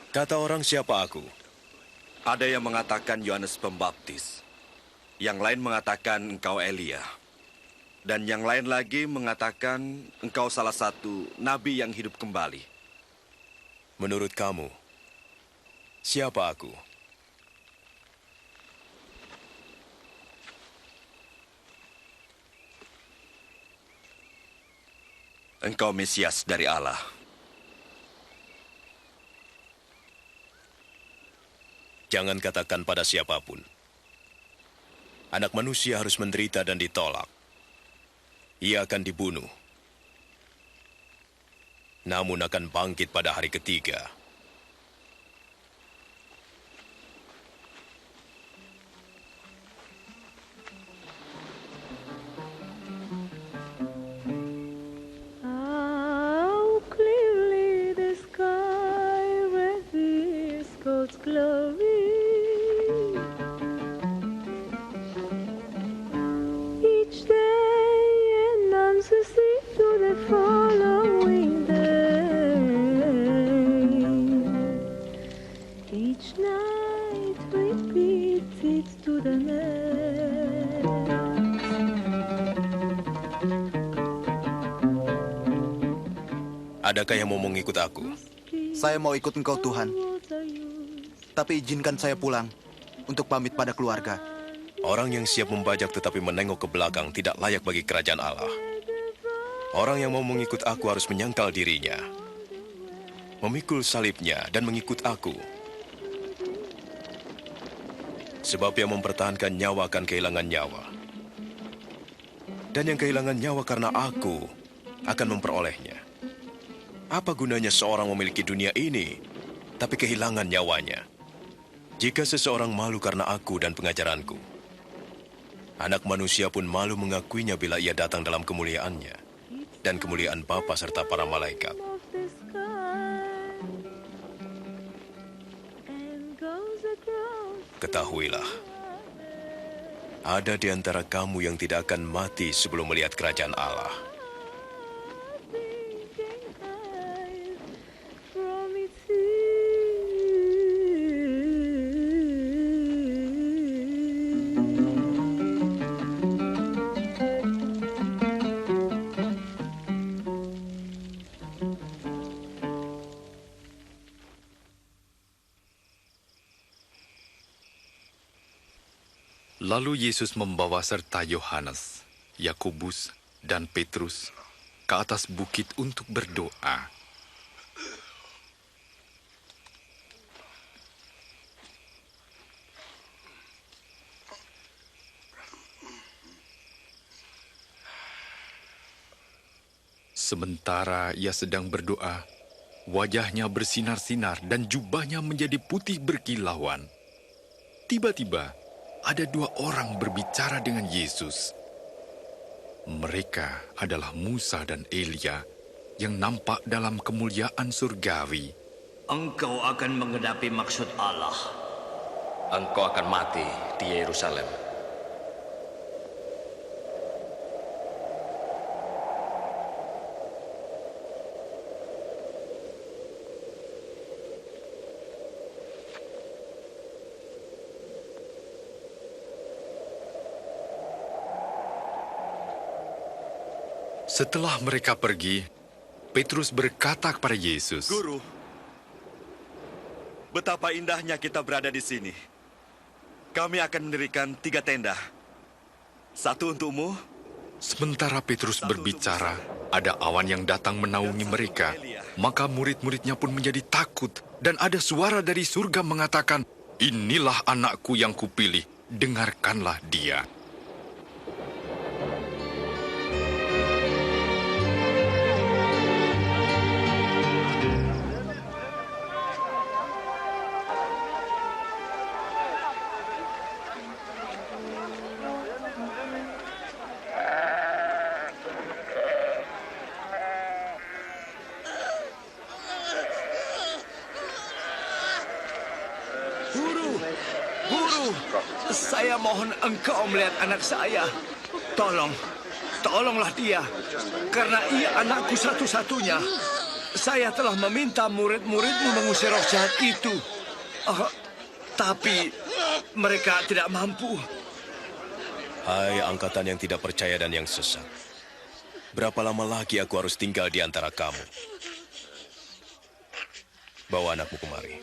Kata orang, siapa aku? Ada yang mengatakan Yohanes Pembaptis, yang lain mengatakan engkau Elia, dan yang lain lagi mengatakan engkau salah satu nabi yang hidup kembali. Menurut kamu, siapa aku? Engkau Mesias dari Allah. Jangan katakan pada siapapun. Anak manusia harus menderita dan ditolak. Ia akan dibunuh. Namun akan bangkit pada hari ketiga. How clearly the sky reveals God's glory. Each day announces it to the following day. Each night repeats it to the next. Adakah yang mau mengikut aku? Saya mau ikut engkau, Tuhan. Tapi izinkan saya pulang untuk pamit pada keluarga. Orang yang siap membajak tetapi menengok ke belakang tidak layak bagi kerajaan Allah. Orang yang mau mengikut aku harus menyangkal dirinya, memikul salibnya dan mengikut aku. Sebab yang mempertahankan nyawa akan kehilangan nyawa. Dan yang kehilangan nyawa karena aku akan memperolehnya. Apa gunanya seorang memiliki dunia ini, tapi kehilangan nyawanya? Jika seseorang malu karena aku dan pengajaranku, Anak manusia pun malu mengakuinya bila ia datang dalam kemuliaannya dan kemuliaan Bapa serta para malaikat. Ketahuilah, ada di antara kamu yang tidak akan mati sebelum melihat kerajaan Allah. Lalu Yesus membawa serta Yohanes, Yakobus, dan Petrus ke atas bukit untuk berdoa. Sementara ia sedang berdoa, wajahnya bersinar-sinar dan jubahnya menjadi putih berkilauan. Tiba-tiba, ada dua orang berbicara dengan Yesus. Mereka adalah Musa dan Elia yang nampak dalam kemuliaan surgawi. Engkau akan menggenapi maksud Allah. Engkau akan mati di Yerusalem. Setelah mereka pergi, Petrus berkata kepada Yesus, Guru, betapa indahnya kita berada di sini. Kami akan mendirikan 3 tenda. 1 untukmu. Sementara Petrus berbicara, ada awan yang datang menaungi mereka. Maka murid-muridnya pun menjadi takut. Dan ada suara dari surga mengatakan, inilah anakku yang kupilih, dengarkanlah dia. Saya mohon engkau melihat anak saya. Tolonglah dia. Karena ia anakku satu-satunya. Saya telah meminta murid-muridmu mengusir roh jahat itu. Tapi mereka tidak mampu. Hai angkatan yang tidak percaya dan yang sesat. Berapa lama lagi aku harus tinggal di antara kamu? Bawa anakmu kemari.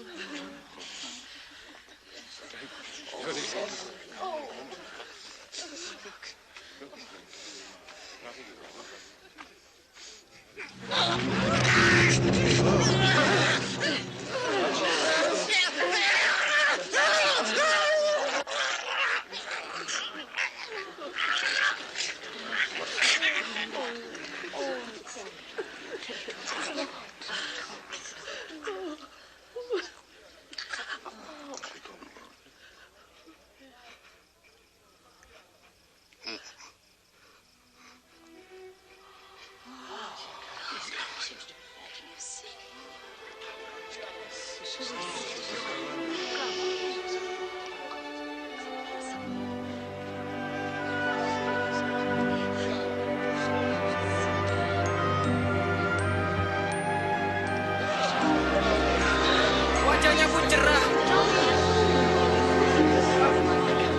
Wajahnya pun cerah.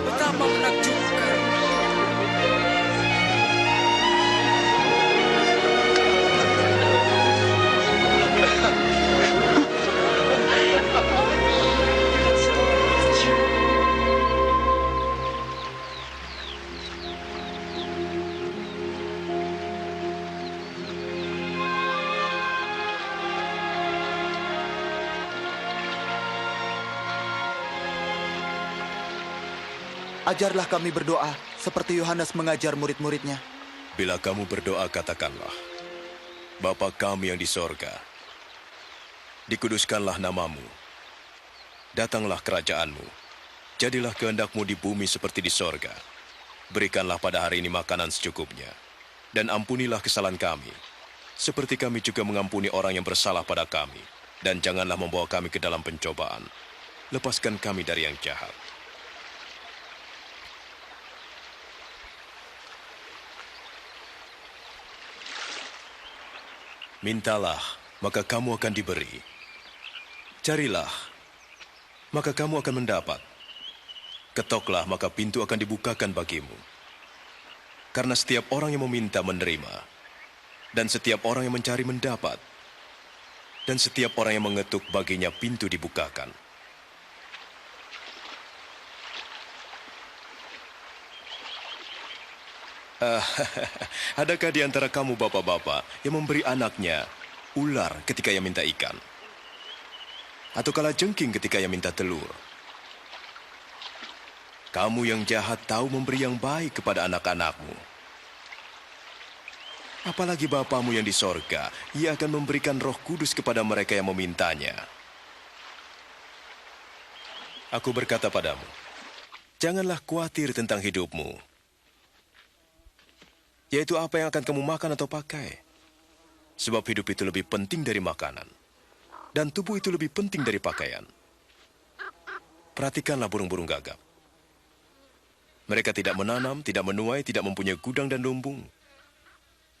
Betapa menakjubkan. Ajarlah kami berdoa, seperti Yohanes mengajar murid-muridnya. Bila kamu berdoa, katakanlah, Bapa kami yang di sorga, dikuduskanlah namamu, datanglah kerajaanmu, jadilah kehendakmu di bumi seperti di sorga. Berikanlah pada hari ini makanan secukupnya, dan ampunilah kesalahan kami, seperti kami juga mengampuni orang yang bersalah pada kami. Dan janganlah membawa kami ke dalam pencobaan, lepaskan kami dari yang jahat. Mintalah, maka kamu akan diberi. Carilah, maka kamu akan mendapat. Ketoklah, maka pintu akan dibukakan bagimu. Karena setiap orang yang meminta menerima, dan setiap orang yang mencari mendapat, dan setiap orang yang mengetuk baginya pintu dibukakan. Adakah di antara kamu bapak-bapak yang memberi anaknya ular ketika ia minta ikan? Atau kalajengking ketika ia minta telur? Kamu yang jahat tahu memberi yang baik kepada anak-anakmu. Apalagi Bapamu yang di sorga, Ia akan memberikan Roh Kudus kepada mereka yang memintanya. Aku berkata padamu, janganlah khawatir tentang hidupmu, yaitu apa yang akan kamu makan atau pakai. Sebab hidup itu lebih penting dari makanan, dan tubuh itu lebih penting dari pakaian. Perhatikanlah burung-burung gagap. Mereka tidak menanam, tidak menuai, tidak mempunyai gudang dan lumbung.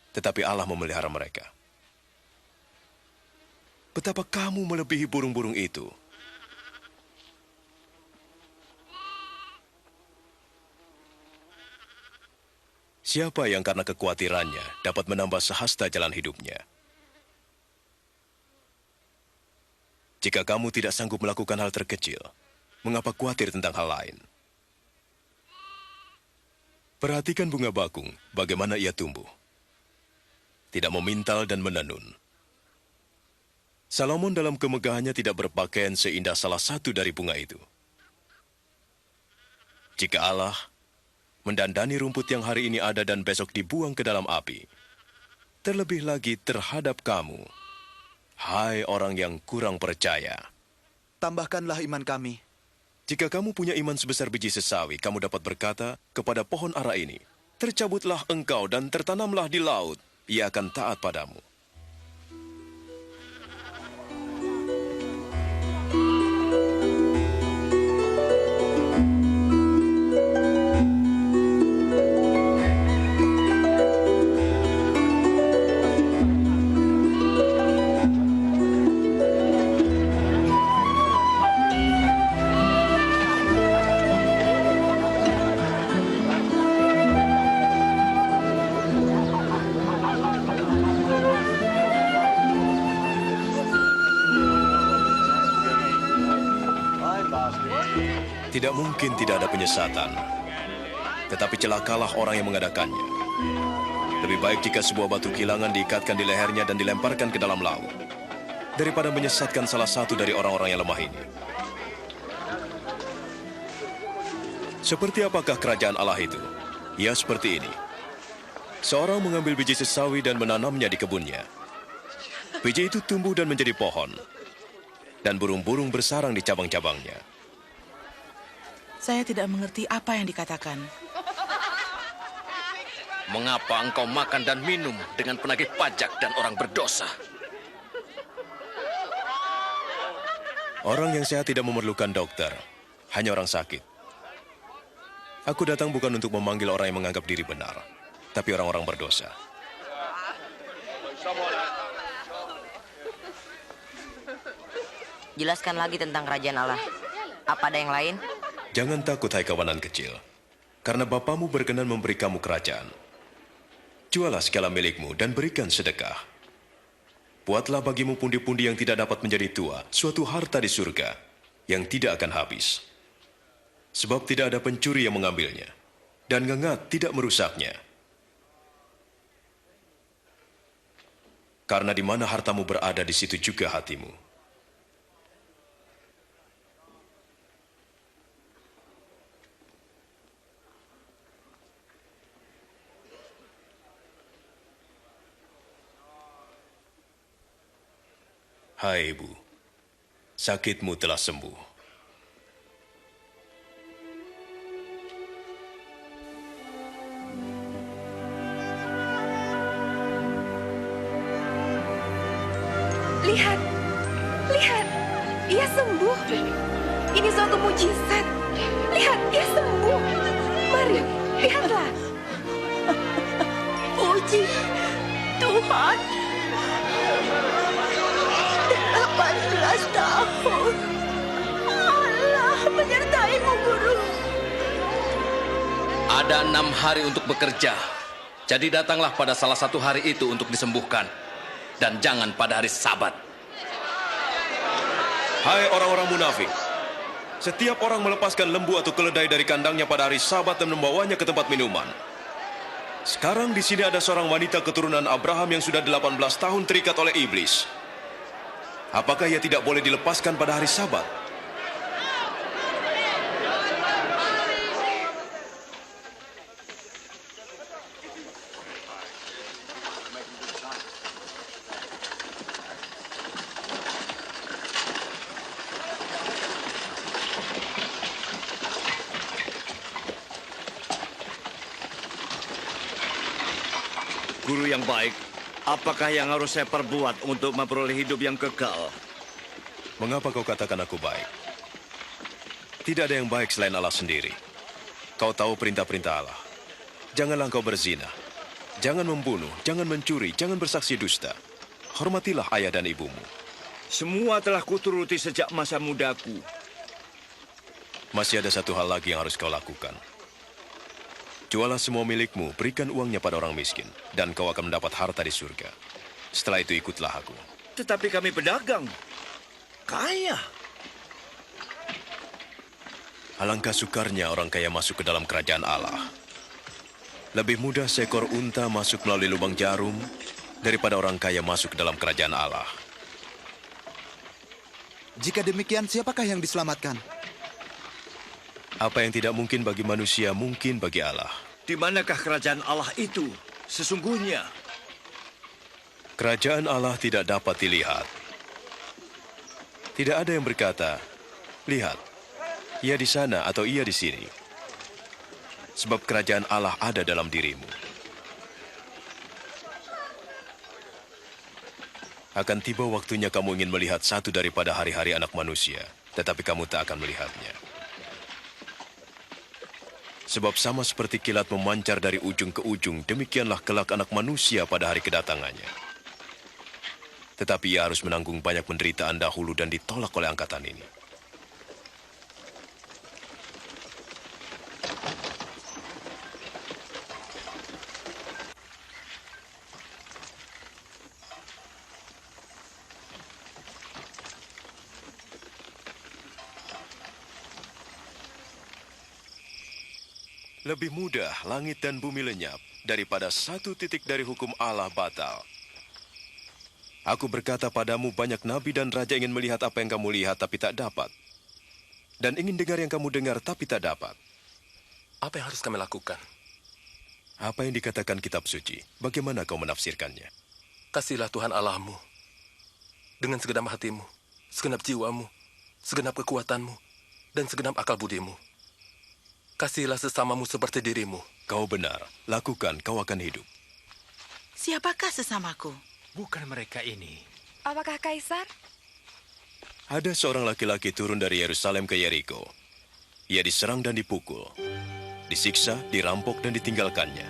Tetapi Allah memelihara mereka. Betapa kamu melebihi burung-burung itu. Siapa yang karena kekhawatirannya dapat menambah sehasta jalan hidupnya? Jika kamu tidak sanggup melakukan hal terkecil, mengapa khawatir tentang hal lain? Perhatikan bunga bakung, bagaimana ia tumbuh. Tidak memintal dan menenun. Salomon dalam kemegahannya tidak berpakaian seindah salah satu dari bunga itu. Jika Allah mendandani rumput yang hari ini ada dan besok dibuang ke dalam api, terlebih lagi terhadap kamu, hai orang yang kurang percaya. Tambahkanlah iman kami. Jika kamu punya iman sebesar biji sesawi, kamu dapat berkata kepada pohon ara ini, tercabutlah engkau dan tertanamlah di laut, ia akan taat padamu. Tidak mungkin tidak ada penyesatan, tetapi celakalah orang yang mengadakannya. Lebih baik jika sebuah batu kilangan diikatkan di lehernya dan dilemparkan ke dalam laut, daripada menyesatkan salah satu dari orang-orang yang lemah ini. Seperti apakah kerajaan Allah itu? Ia seperti ini. Seorang mengambil biji sesawi dan menanamnya di kebunnya. Biji itu tumbuh dan menjadi pohon, dan burung-burung bersarang di cabang-cabangnya. Saya tidak mengerti apa yang dikatakan. Mengapa engkau makan dan minum dengan penagih pajak dan orang berdosa? Orang yang sehat tidak memerlukan dokter, hanya orang sakit. Aku datang bukan untuk memanggil orang yang menganggap diri benar, tapi orang-orang berdosa. Jelaskan lagi tentang kerajaan Allah. Apa ada yang lain? Jangan takut, hai kawanan kecil, karena Bapamu berkenan memberi kamu kerajaan. Jualah segala milikmu dan berikan sedekah. Buatlah bagimu pundi-pundi yang tidak dapat menjadi tua, suatu harta di surga yang tidak akan habis. Sebab tidak ada pencuri yang mengambilnya, dan ngengat tidak merusaknya. Karena di mana hartamu berada, di situ juga hatimu. Hai ibu, sakitmu telah sembuh. Lihat, lihat, ia sembuh. Ini suatu mujizat. Lihat, ia sembuh. Mari, lihatlah. Puji Tuhan. 18 tahun. Allah menyertaimu, Guru. Ada 6 hari untuk bekerja. Jadi datanglah pada salah satu hari itu untuk disembuhkan. Dan jangan pada hari Sabat. Hai orang-orang munafik. Setiap orang melepaskan lembu atau keledai dari kandangnya pada hari Sabat dan membawanya ke tempat minuman. Sekarang di sini ada seorang wanita keturunan Abraham yang sudah 18 tahun terikat oleh iblis. Apakah ia tidak boleh dilepaskan pada hari Sabat? Guru yang baik, apakah yang harus saya perbuat untuk memperoleh hidup yang kekal? Mengapa kau katakan aku baik? Tidak ada yang baik selain Allah sendiri. Kau tahu perintah-perintah Allah. Janganlah kau berzina. Jangan membunuh, jangan mencuri, jangan bersaksi dusta. Hormatilah ayah dan ibumu. Semua telah kuturuti sejak masa mudaku. Masih ada satu hal lagi yang harus kau lakukan. Jualah semua milikmu, berikan uangnya pada orang miskin, dan kau akan mendapat harta di surga. Setelah itu ikutlah aku. Tetapi kami pedagang. Kaya. Alangkah sukarnya orang kaya masuk ke dalam kerajaan Allah. Lebih mudah seekor unta masuk melalui lubang jarum daripada orang kaya masuk ke dalam kerajaan Allah. Jika demikian, siapakah yang diselamatkan? Apa yang tidak mungkin bagi manusia, mungkin bagi Allah. Di manakah kerajaan Allah itu sesungguhnya? Kerajaan Allah tidak dapat dilihat. Tidak ada yang berkata, lihat, ia di sana atau ia di sini. Sebab kerajaan Allah ada dalam dirimu. Akan tiba waktunya kamu ingin melihat satu daripada hari-hari anak manusia, tetapi kamu tak akan melihatnya. Sebab sama seperti kilat memancar dari ujung ke ujung, demikianlah kelak anak manusia pada hari kedatangannya. Tetapi ia harus menanggung banyak penderitaan dahulu dan ditolak oleh angkatan ini. Lebih mudah langit dan bumi lenyap daripada satu titik dari hukum Allah batal. Aku berkata padamu, banyak nabi dan raja ingin melihat apa yang kamu lihat tapi tak dapat. Dan ingin dengar yang kamu dengar tapi tak dapat. Apa yang harus kami lakukan? Apa yang dikatakan kitab suci, bagaimana kau menafsirkannya? Kasihlah Tuhan Allahmu dengan segenap hatimu, segenap jiwamu, segenap kekuatanmu, dan segenap akal budimu. Kasihilah sesamamu seperti dirimu. Kau benar. Lakukan, kau akan hidup. Siapakah sesamaku? Bukan mereka ini. Apakah Kaisar? Ada seorang laki-laki turun dari Yerusalem ke Yeriko. Ia diserang dan dipukul, disiksa, dirampok, dan ditinggalkannya.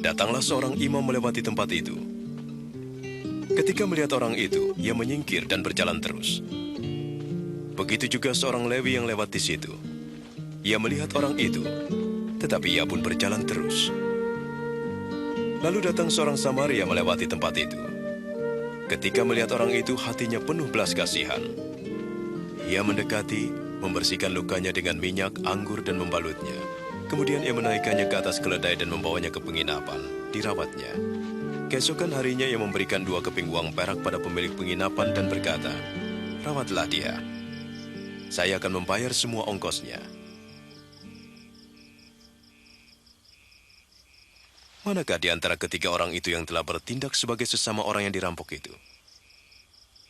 Datanglah seorang imam melewati tempat itu. Ketika melihat orang itu, ia menyingkir dan berjalan terus. Begitu juga seorang Lewi yang lewat di situ. Ia melihat orang itu, tetapi ia pun berjalan terus. Lalu datang seorang Samaria melewati tempat itu. Ketika melihat orang itu, hatinya penuh belas kasihan. Ia mendekati, membersihkan lukanya dengan minyak, anggur, dan membalutnya. Kemudian ia menaikkannya ke atas keledai dan membawanya ke penginapan, dirawatnya. Keesokan harinya ia memberikan 2 keping uang perak pada pemilik penginapan dan berkata, "Rawatlah dia. Saya akan membayar semua ongkosnya." Manakah di antara ketiga orang itu yang telah bertindak sebagai sesama orang yang dirampok itu?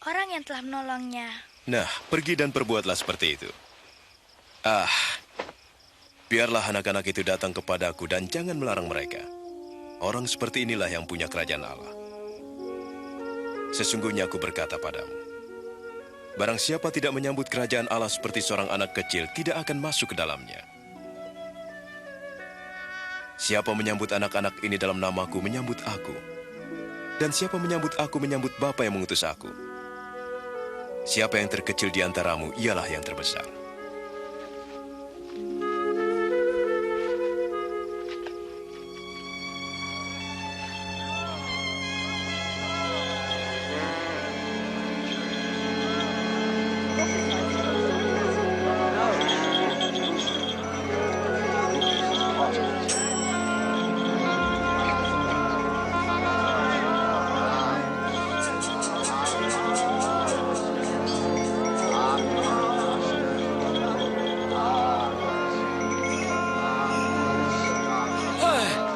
Orang yang telah menolongnya. Nah, pergi dan perbuatlah seperti itu. Biarlah anak-anak itu datang kepadaku dan jangan melarang mereka. Orang seperti inilah yang punya kerajaan Allah. Sesungguhnya aku berkata padamu, barang siapa tidak menyambut kerajaan Allah seperti seorang anak kecil, tidak akan masuk ke dalamnya. Siapa menyambut anak-anak ini dalam namaku, menyambut aku. Dan siapa menyambut aku, menyambut Bapa yang mengutus aku. Siapa yang terkecil di antaramu, ialah yang terbesar.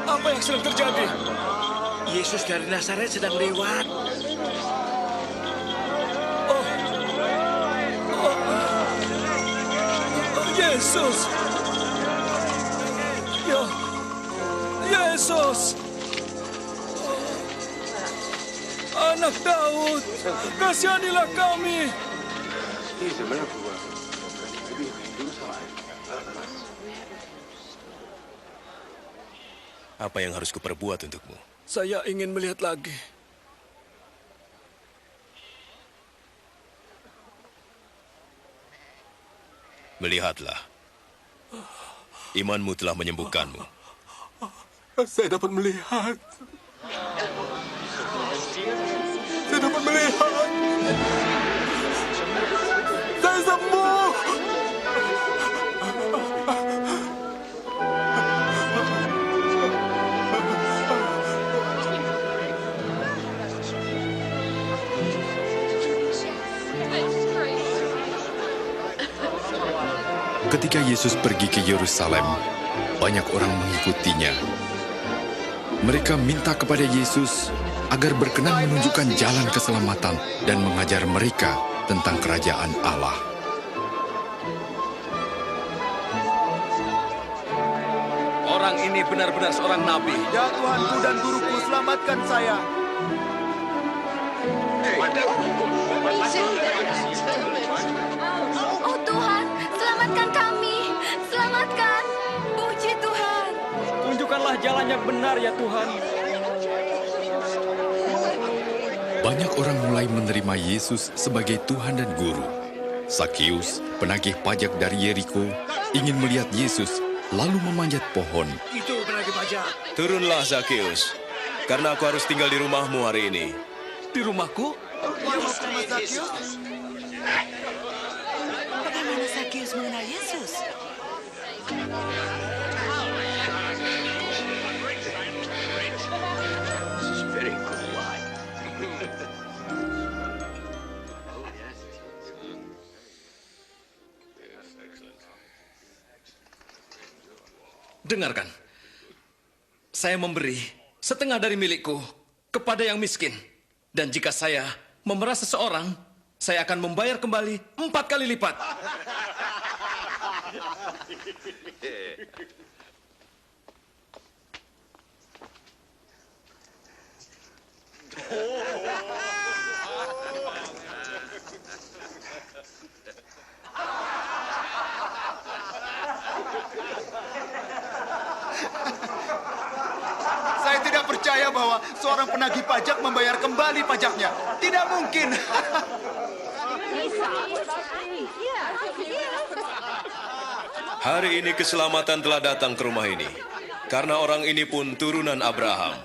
Apa yang sedang terjadi? Yesus dari Nazaret sedang lewat. Yesus! Yesus! Anak Daud, kasihanilah kami! Apa yang harus kuperbuat untukmu? Saya ingin melihat lagi. Melihatlah. Imanmu telah menyembuhkanmu. Saya dapat melihat. Saya dapat melihat. Saya sembuh. Ketika Yesus pergi ke Yerusalem, banyak orang mengikutinya. Mereka minta kepada Yesus agar berkenan menunjukkan jalan keselamatan dan mengajar mereka tentang kerajaan Allah. Orang ini benar-benar seorang nabi. Ya Tuhanku dan guruku, selamatkan saya. Oh Tuhan, selamatkan kami. Selamatkan. Puji Tuhan. Tunjukkanlah jalan yang benar ya Tuhan. Banyak orang mulai menerima Yesus sebagai Tuhan dan Guru. Sakeus, penagih pajak dari Yeriko, ingin melihat Yesus, lalu memanjat pohon. Itu penagih pajak. Turunlah, Sakeus, karena aku harus tinggal di rumahmu hari ini. Di rumahku? Bagaimana Sakeus mengenal Yesus? Dengarkan, saya memberi setengah dari milikku kepada yang miskin. Dan jika saya memeras seseorang, saya akan membayar kembali 4 kali lipat. Saya tidak percaya bahwa seorang penagih pajak membayar kembali pajaknya. Tidak mungkin. Hari ini keselamatan telah datang ke rumah ini, karena orang ini pun turunan Abraham.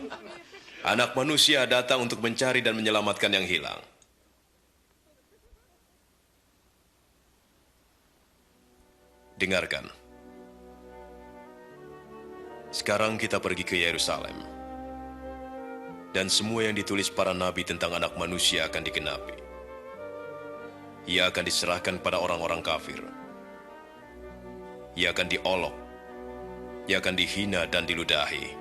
Anak manusia datang untuk mencari dan menyelamatkan yang hilang. Dengarkan. Sekarang kita pergi ke Yerusalem. Dan semua yang ditulis para nabi tentang anak manusia akan digenapi. Ia akan diserahkan pada orang-orang kafir. Ia akan diolok. Ia akan dihina dan diludahi.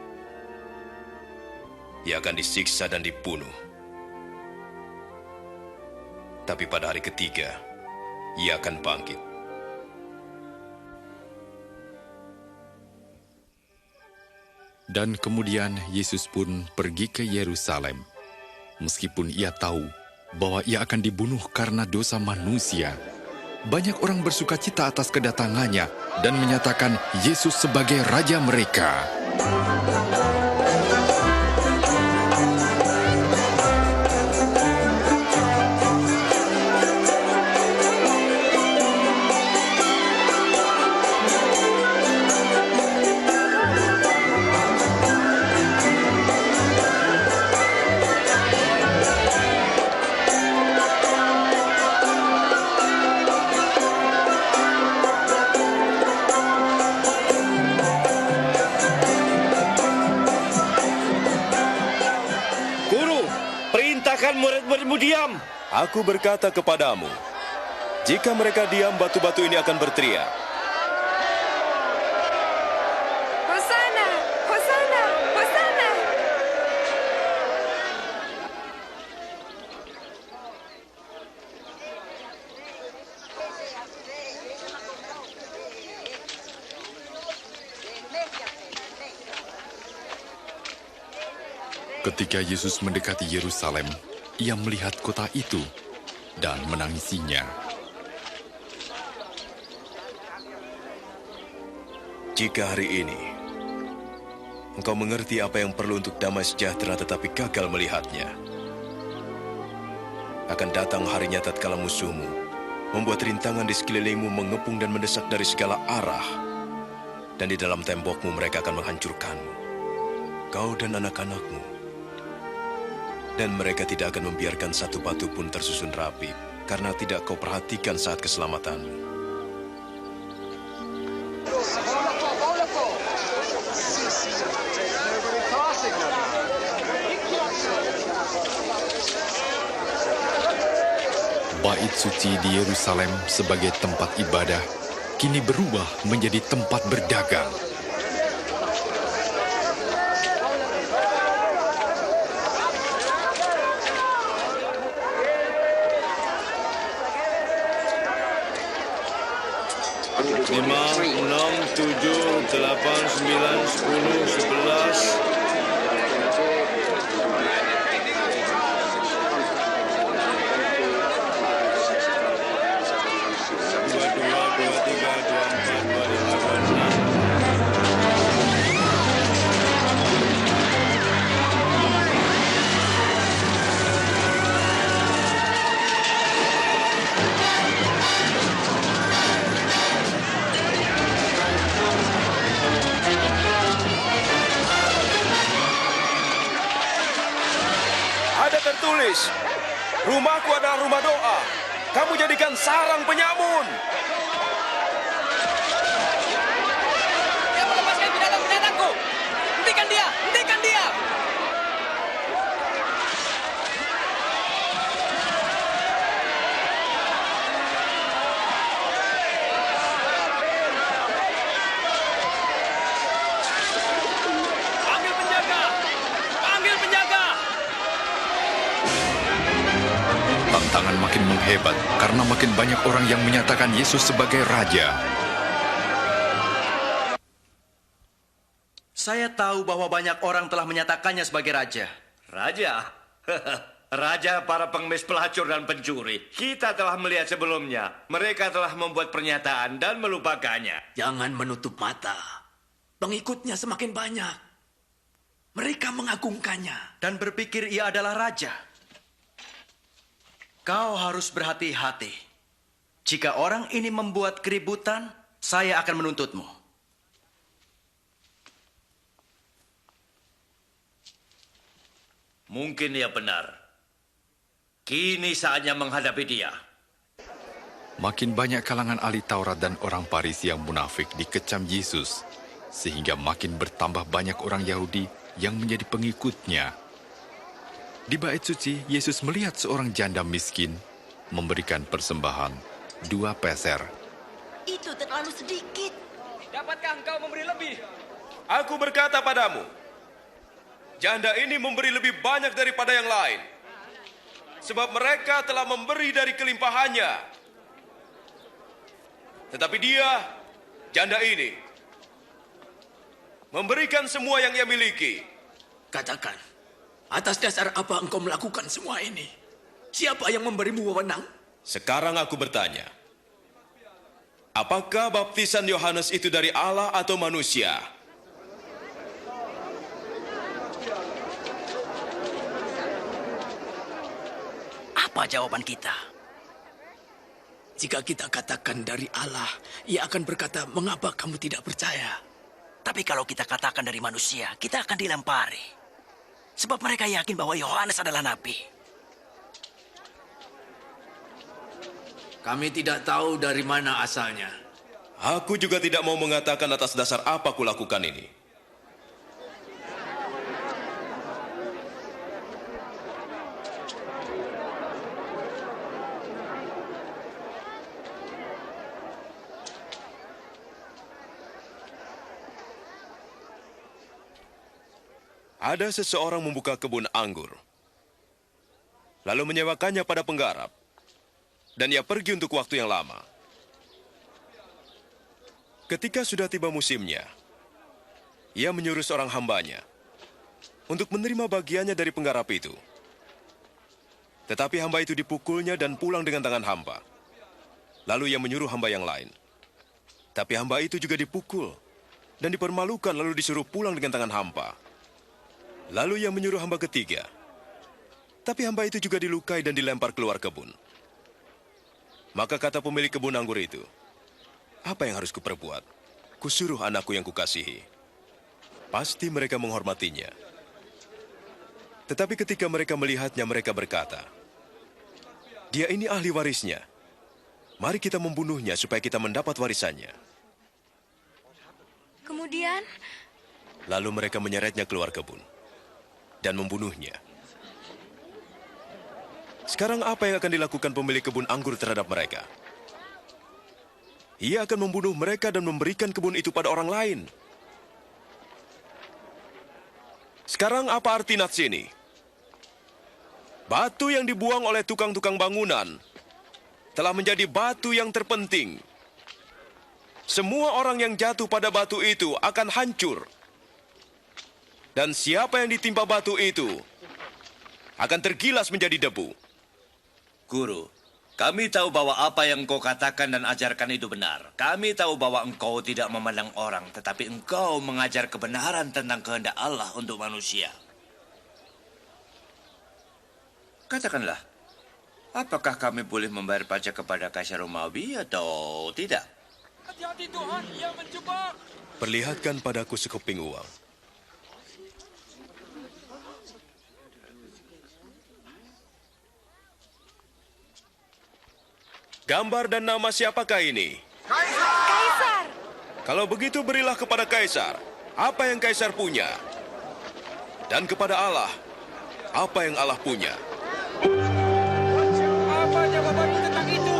Ia akan disiksa dan dibunuh. Tapi pada hari ketiga, ia akan bangkit. Dan kemudian Yesus pun pergi ke Yerusalem. Meskipun ia tahu bahwa ia akan dibunuh karena dosa manusia, banyak orang bersukacita atas kedatangannya dan menyatakan Yesus sebagai Raja mereka. Murid-muridmu diam. Aku berkata kepadamu, jika mereka diam, batu-batu ini akan berteriak. Hosana, Hosana, Hosana. Ketika Yesus mendekati Yerusalem, ia melihat kota itu dan menangisinya. Jika hari ini engkau mengerti apa yang perlu untuk damai sejahtera tetapi gagal melihatnya, akan datang harinya tatkala musuhmu membuat rintangan di sekelilingmu mengepung dan mendesak dari segala arah, dan di dalam tembokmu mereka akan menghancurkanmu, kau dan anak-anakmu. Dan mereka tidak akan membiarkan satu batu pun tersusun rapi, karena tidak kau perhatikan saat keselamatanmu. Bait suci di Yerusalem sebagai tempat ibadah kini berubah menjadi tempat berdagang. Lima, 6, 7, 8, 9, 10, 11. Tertulis, rumahku adalah rumah doa. Kamu jadikan sarang penyamun. Dia melepaskan binatang-binatangku. Hentikan dia! Hentikan dia! Panggil penjaga! Panggil penjaga! Tantangan makin menghebat karena makin banyak orang yang menyatakan Yesus sebagai raja. Saya tahu bahwa banyak orang telah menyatakannya sebagai raja. Raja? Raja para pengemis, pelacur, dan pencuri. Kita telah melihat sebelumnya. Mereka telah membuat pernyataan dan melupakannya. Jangan menutup mata. Pengikutnya semakin banyak. Mereka mengagungkannya. Dan berpikir ia adalah raja. Kau harus berhati-hati. Jika orang ini membuat keributan, saya akan menuntutmu. Mungkin ia benar. Kini saatnya menghadapi dia. Makin banyak kalangan ahli Taurat dan orang Farisi yang munafik dikecam Yesus, sehingga makin bertambah banyak orang Yahudi yang menjadi pengikutnya. Di bait suci, Yesus melihat seorang janda miskin memberikan persembahan 2 peser. Itu terlalu sedikit. Dapatkah engkau memberi lebih? Aku berkata padamu, janda ini memberi lebih banyak daripada yang lain. Sebab mereka telah memberi dari kelimpahannya. Tetapi dia, janda ini, memberikan semua yang ia miliki. Katakan, atas dasar apa engkau melakukan semua ini? Siapa yang memberimu wewenang? Sekarang aku bertanya, apakah baptisan Yohanes itu dari Allah atau manusia? Apa jawaban kita? Jika kita katakan dari Allah, ia akan berkata, mengapa kamu tidak percaya? Tapi kalau kita katakan dari manusia, kita akan dilempari. Sebab mereka yakin bahwa Yohanes adalah nabi. Kami tidak tahu dari mana asalnya. Aku juga tidak mau mengatakan atas dasar apa kulakukan ini. Ada seseorang membuka kebun anggur, lalu menyewakannya pada penggarap, dan ia pergi untuk waktu yang lama. Ketika sudah tiba musimnya, ia menyuruh seorang hambanya, untuk menerima bagiannya dari penggarap itu. Tetapi hamba itu dipukulnya dan pulang dengan tangan hamba. Lalu ia menyuruh hamba yang lain. Tapi hamba itu juga dipukul dan dipermalukan lalu disuruh pulang dengan tangan hampa. Lalu ia menyuruh hamba ketiga. Tapi hamba itu juga dilukai dan dilempar keluar kebun. Maka kata pemilik kebun anggur itu, "Apa yang harus kuperbuat? Kusuruh anakku yang kukasihi. Pasti mereka menghormatinya." Tetapi ketika mereka melihatnya, mereka berkata, "Dia ini ahli warisnya. Mari kita membunuhnya supaya kita mendapat warisannya." Kemudian, Lalu mereka menyeretnya keluar kebun dan membunuhnya. Sekarang apa yang akan dilakukan pemilik kebun anggur terhadap mereka? Ia akan membunuh mereka dan memberikan kebun itu pada orang lain. Sekarang apa arti nats ini? Batu yang dibuang oleh tukang-tukang bangunan telah menjadi batu yang terpenting. Semua orang yang jatuh pada batu itu akan hancur. Dan siapa yang ditimpa batu itu akan tergilas menjadi debu. Guru, kami tahu bahwa apa yang engkau katakan dan ajarkan itu benar. Kami tahu bahwa engkau tidak memandang orang, tetapi engkau mengajar kebenaran tentang kehendak Allah untuk manusia. Katakanlah, apakah kami boleh membayar pajak kepada Kaisar Romawi atau tidak? Hati-hati Tuhan, ia menjebak. Perlihatkan padaku sekeping uang. Gambar dan nama siapakah ini? Kaisar! Kalau begitu berilah kepada Kaisar apa yang Kaisar punya. Dan kepada Allah apa yang Allah punya. Apa jawabanmu tentang itu?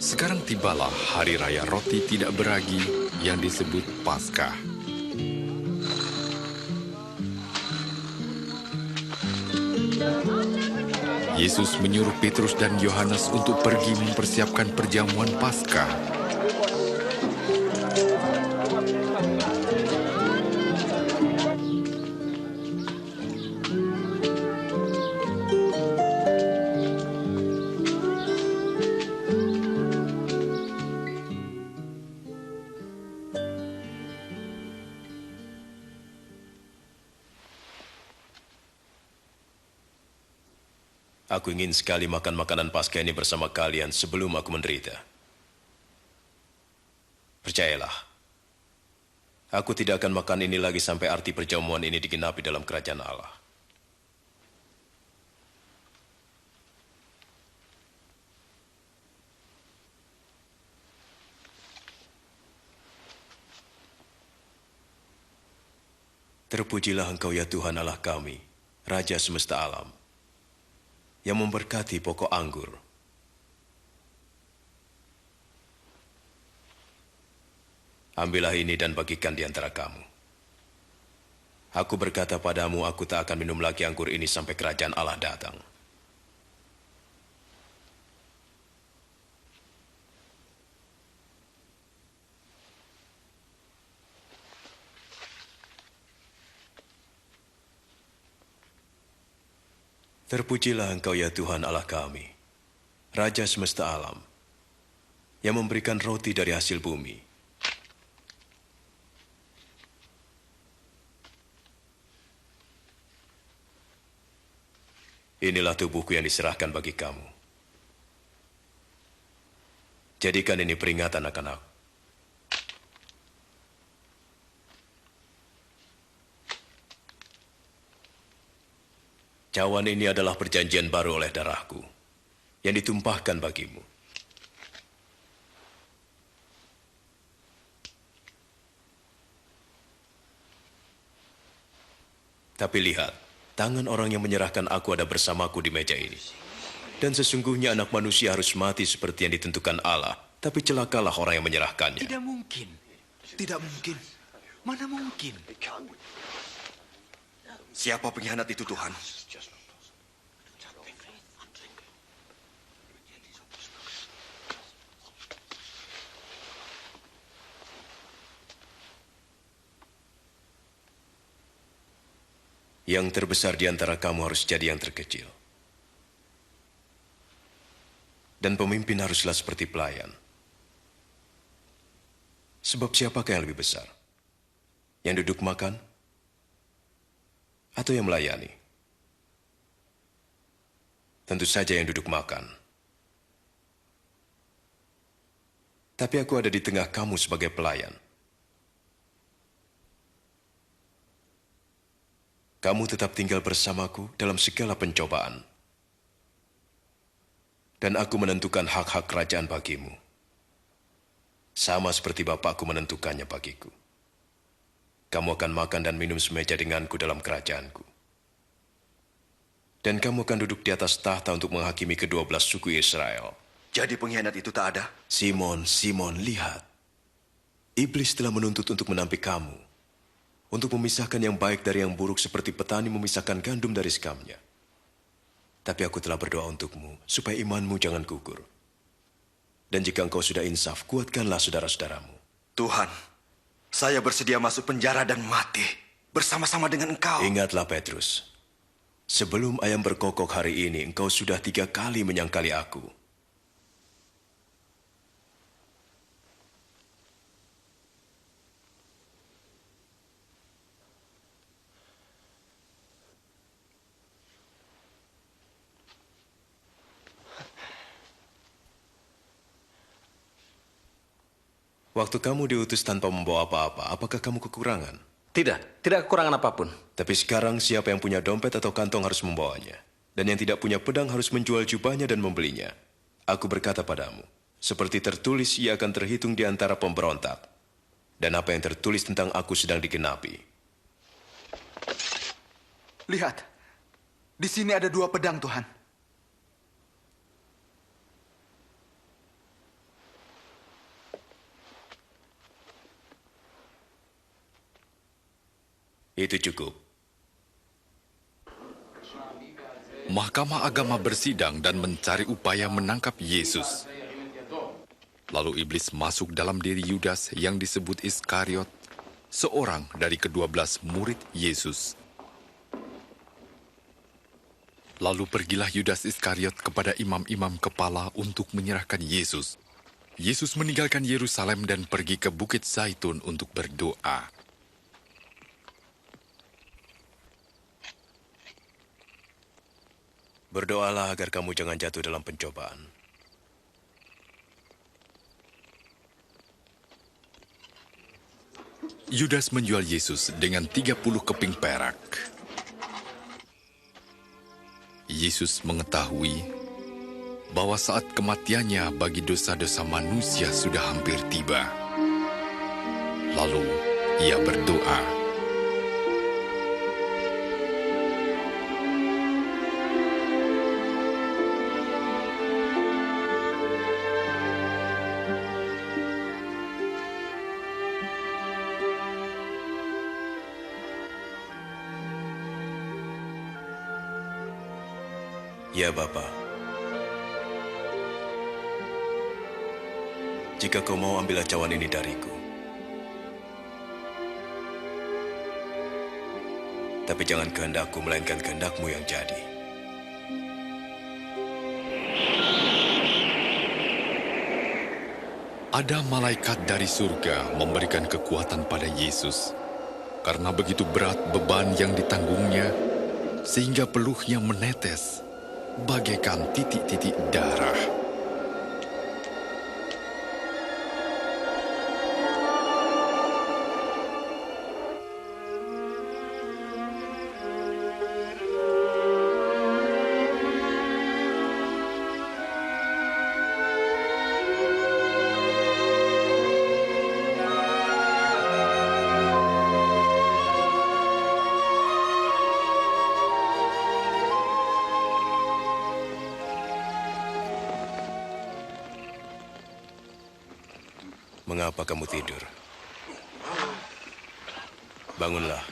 Sekarang tibalah hari raya roti tidak beragi yang disebut Paskah. Yesus menyuruh Petrus dan Yohanes untuk pergi mempersiapkan perjamuan Paskah. Aku ingin sekali makan makanan Paskah ini bersama kalian sebelum aku menderita. Percayalah, aku tidak akan makan ini lagi sampai arti perjamuan ini digenapi dalam kerajaan Allah. Terpujilah Engkau ya Tuhan Allah kami, Raja semesta alam, yang memberkati pokok anggur. Ambillah ini dan bagikan di antara kamu. Aku berkata padamu, aku tak akan minum lagi anggur ini sampai kerajaan Allah datang. Terpujilah Engkau ya Tuhan Allah kami, Raja semesta alam, yang memberikan roti dari hasil bumi. Inilah tubuhku yang diserahkan bagi kamu. Jadikan ini peringatan akan aku. Cawan ini adalah perjanjian baru oleh darahku, yang ditumpahkan bagimu. Tapi lihat, tangan orang yang menyerahkan aku ada bersamaku di meja ini. Dan sesungguhnya anak manusia harus mati seperti yang ditentukan Allah, tapi celakalah orang yang menyerahkannya. Tidak mungkin. Tidak mungkin. Mana mungkin? Siapa pengkhianat itu, Tuhan? Yang terbesar di antara kamu harus jadi yang terkecil. Dan pemimpin haruslah seperti pelayan. Sebab siapakah yang lebih besar? Yang duduk makan? Atau yang melayani? Tentu saja yang duduk makan. Tapi aku ada di tengah kamu sebagai pelayan. Kamu tetap tinggal bersamaku dalam segala pencobaan. Dan aku menentukan hak-hak kerajaan bagimu. Sama seperti Bapakku menentukannya bagiku. Kamu akan makan dan minum semeja denganku dalam kerajaanku. Dan kamu akan duduk di atas tahta untuk menghakimi ke-12 suku Israel. Jadi pengkhianat itu tak ada? Simon, Simon, lihat. Iblis telah menuntut untuk menampik kamu. Untuk memisahkan yang baik dari yang buruk seperti petani memisahkan gandum dari sekamnya. Tapi aku telah berdoa untukmu, supaya imanmu jangan gugur. Dan jika engkau sudah insaf, kuatkanlah saudara-saudaramu. Tuhan, saya bersedia masuk penjara dan mati bersama-sama dengan engkau. Ingatlah Petrus, sebelum ayam berkokok hari ini, engkau sudah 3 kali menyangkali aku. Waktu kamu diutus tanpa membawa apa-apa, apakah kamu kekurangan? Tidak kekurangan apapun. Tapi sekarang siapa yang punya dompet atau kantong harus membawanya. Dan yang tidak punya pedang harus menjual jubahnya dan membelinya. Aku berkata padamu, seperti tertulis ia akan terhitung di antara pemberontak. Dan apa yang tertulis tentang aku sedang digenapi. Lihat, di sini ada 2 pedang, Tuhan. Itu cukup. Mahkamah agama bersidang dan mencari upaya menangkap Yesus. Lalu iblis masuk dalam diri Yudas yang disebut Iskariot, seorang dari ke-12 murid Yesus. Lalu pergilah Yudas Iskariot kepada imam-imam kepala untuk menyerahkan Yesus. Yesus meninggalkan Yerusalem dan pergi ke Bukit Zaitun untuk berdoa. Berdoalah agar kamu jangan jatuh dalam pencobaan. Yudas menjual Yesus dengan 30 keping perak. Yesus mengetahui bahwa saat kematiannya bagi dosa-dosa manusia sudah hampir tiba. Lalu ia berdoa, Ya Bapa, jika kau mau ambil cawan ini dariku. Tapi jangan kehendakku, melainkan kehendakmu yang jadi. ada malaikat dari surga memberikan kekuatan pada Yesus. Karena begitu berat beban yang ditanggungnya, sehingga peluhnya menetes bagaikan titik-titik darah. Mengapa kamu tidur? Bangunlah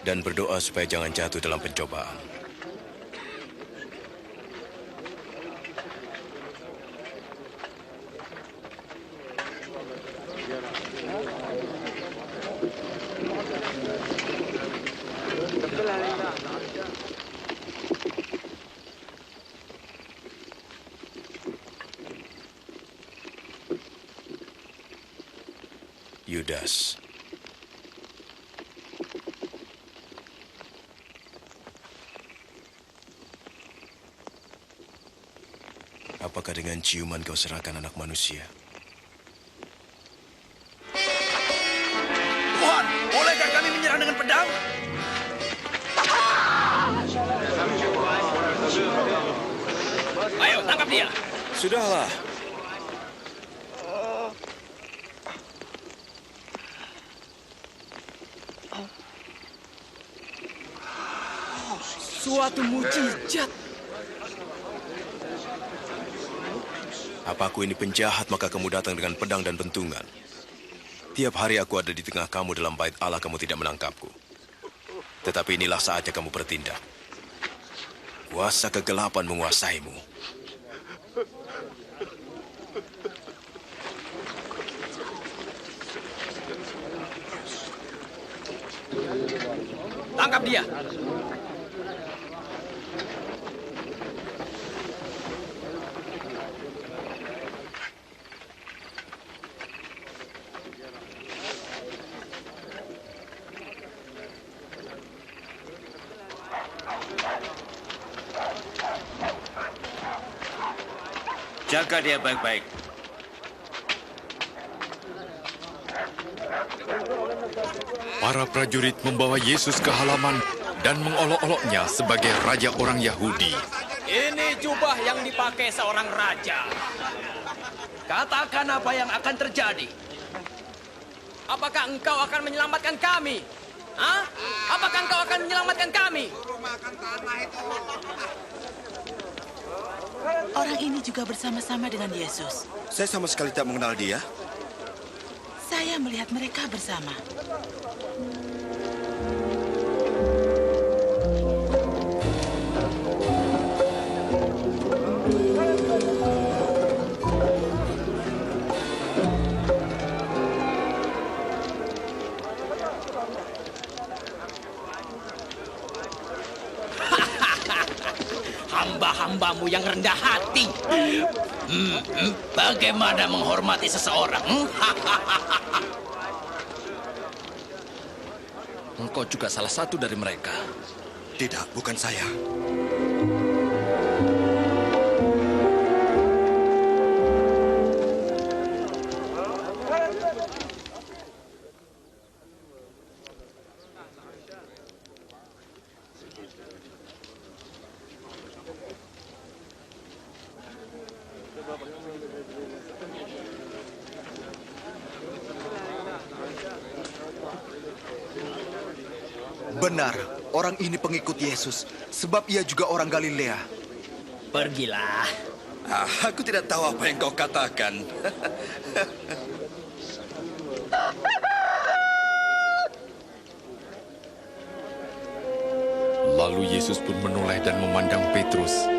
dan berdoa supaya jangan jatuh dalam pencobaan. Yudas. Apakah dengan ciuman kau serahkan anak manusia? Tuhan, bolehkah kami menyerang dengan pedang? Ayo, tangkap dia. Sudahlah. Suatu mukjizat. Apa aku ini penjahat, maka kamu datang dengan pedang dan bentungan. Tiap hari aku ada di tengah kamu dalam bait Allah, kamu tidak menangkapku. Tetapi inilah saatnya kamu bertindak. Kuasa kegelapan menguasaimu. Tangkap dia. Jaga dia baik-baik. Para prajurit membawa Yesus ke halaman dan mengolok-oloknya sebagai raja orang Yahudi. Ini jubah yang dipakai seorang raja. Katakan apa yang akan terjadi. Apakah engkau akan menyelamatkan kami? Hah? Apakah engkau akan menyelamatkan kami? Orang ini juga bersama-sama dengan Yesus. Saya sama sekali tak mengenal dia. Saya melihat mereka bersama. Hamba-hambamu yang rendah hati. Bagaimana menghormati seseorang? Engkau juga salah satu dari mereka. Tidak, bukan saya. Benar, orang ini pengikut Yesus, sebab ia juga orang Galilea. Pergilah. Aku tidak tahu apa yang kau katakan. Lalu Yesus pun menoleh dan memandang Petrus.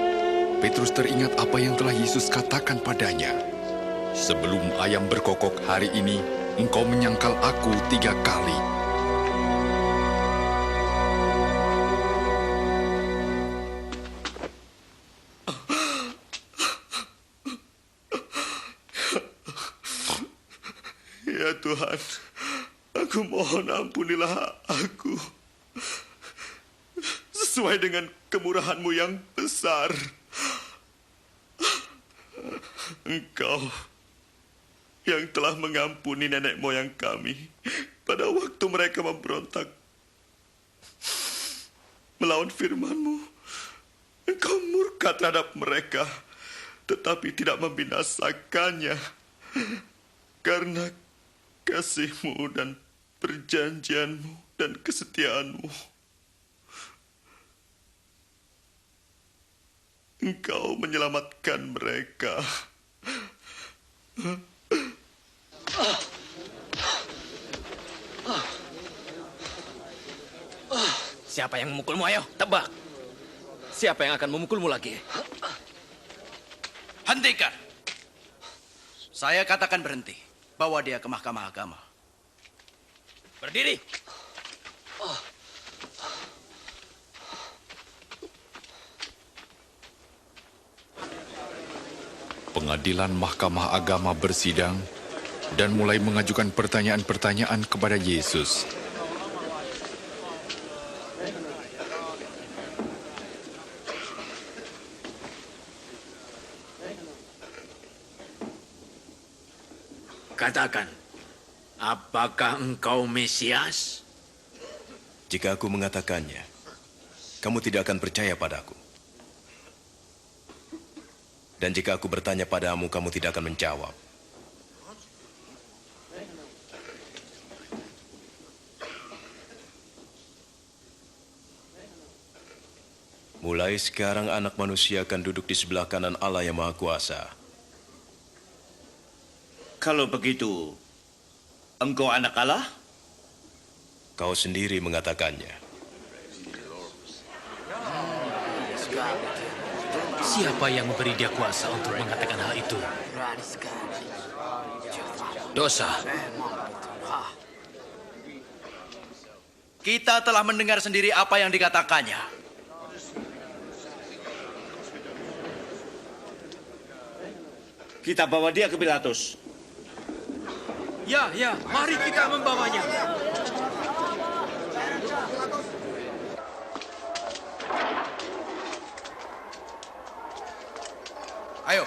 Petrus teringat apa yang telah Yesus katakan padanya. Sebelum ayam berkokok hari ini, engkau menyangkal aku 3 kali. Ya Tuhan, aku mohon ampunilah aku. Sesuai dengan kemurahan-Mu yang besar. Engkau yang telah mengampuni nenek moyang kami pada waktu mereka memberontak melawan firman-Mu. Engkau murka terhadap mereka, tetapi tidak membinasakannya. Karena kasih-Mu dan perjanjian-Mu dan kesetiaan-Mu. Engkau menyelamatkan mereka. Siapa yang memukulmu? Ayo, tebak. Siapa yang akan memukulmu lagi? Hentikan. Saya katakan berhenti. Bawa dia ke Mahkamah Agama. Berdiri. Pengadilan Mahkamah Agama bersidang dan mulai mengajukan pertanyaan-pertanyaan kepada Yesus. Katakan, apakah engkau Mesias? Jika aku mengatakannya, kamu tidak akan percaya padaku. Dan jika aku bertanya padamu, kamu tidak akan menjawab. Mulai sekarang anak manusia akan duduk di sebelah kanan Allah yang Maha Kuasa. Kalau begitu, engkau anak Allah? Kau sendiri mengatakannya. Siapa yang memberi dia kuasa untuk mengatakan hal itu? Dosa. Kita telah mendengar sendiri apa yang dikatakannya. Kita bawa dia ke Pilatus. Ya, mari kita membawanya. Ayo.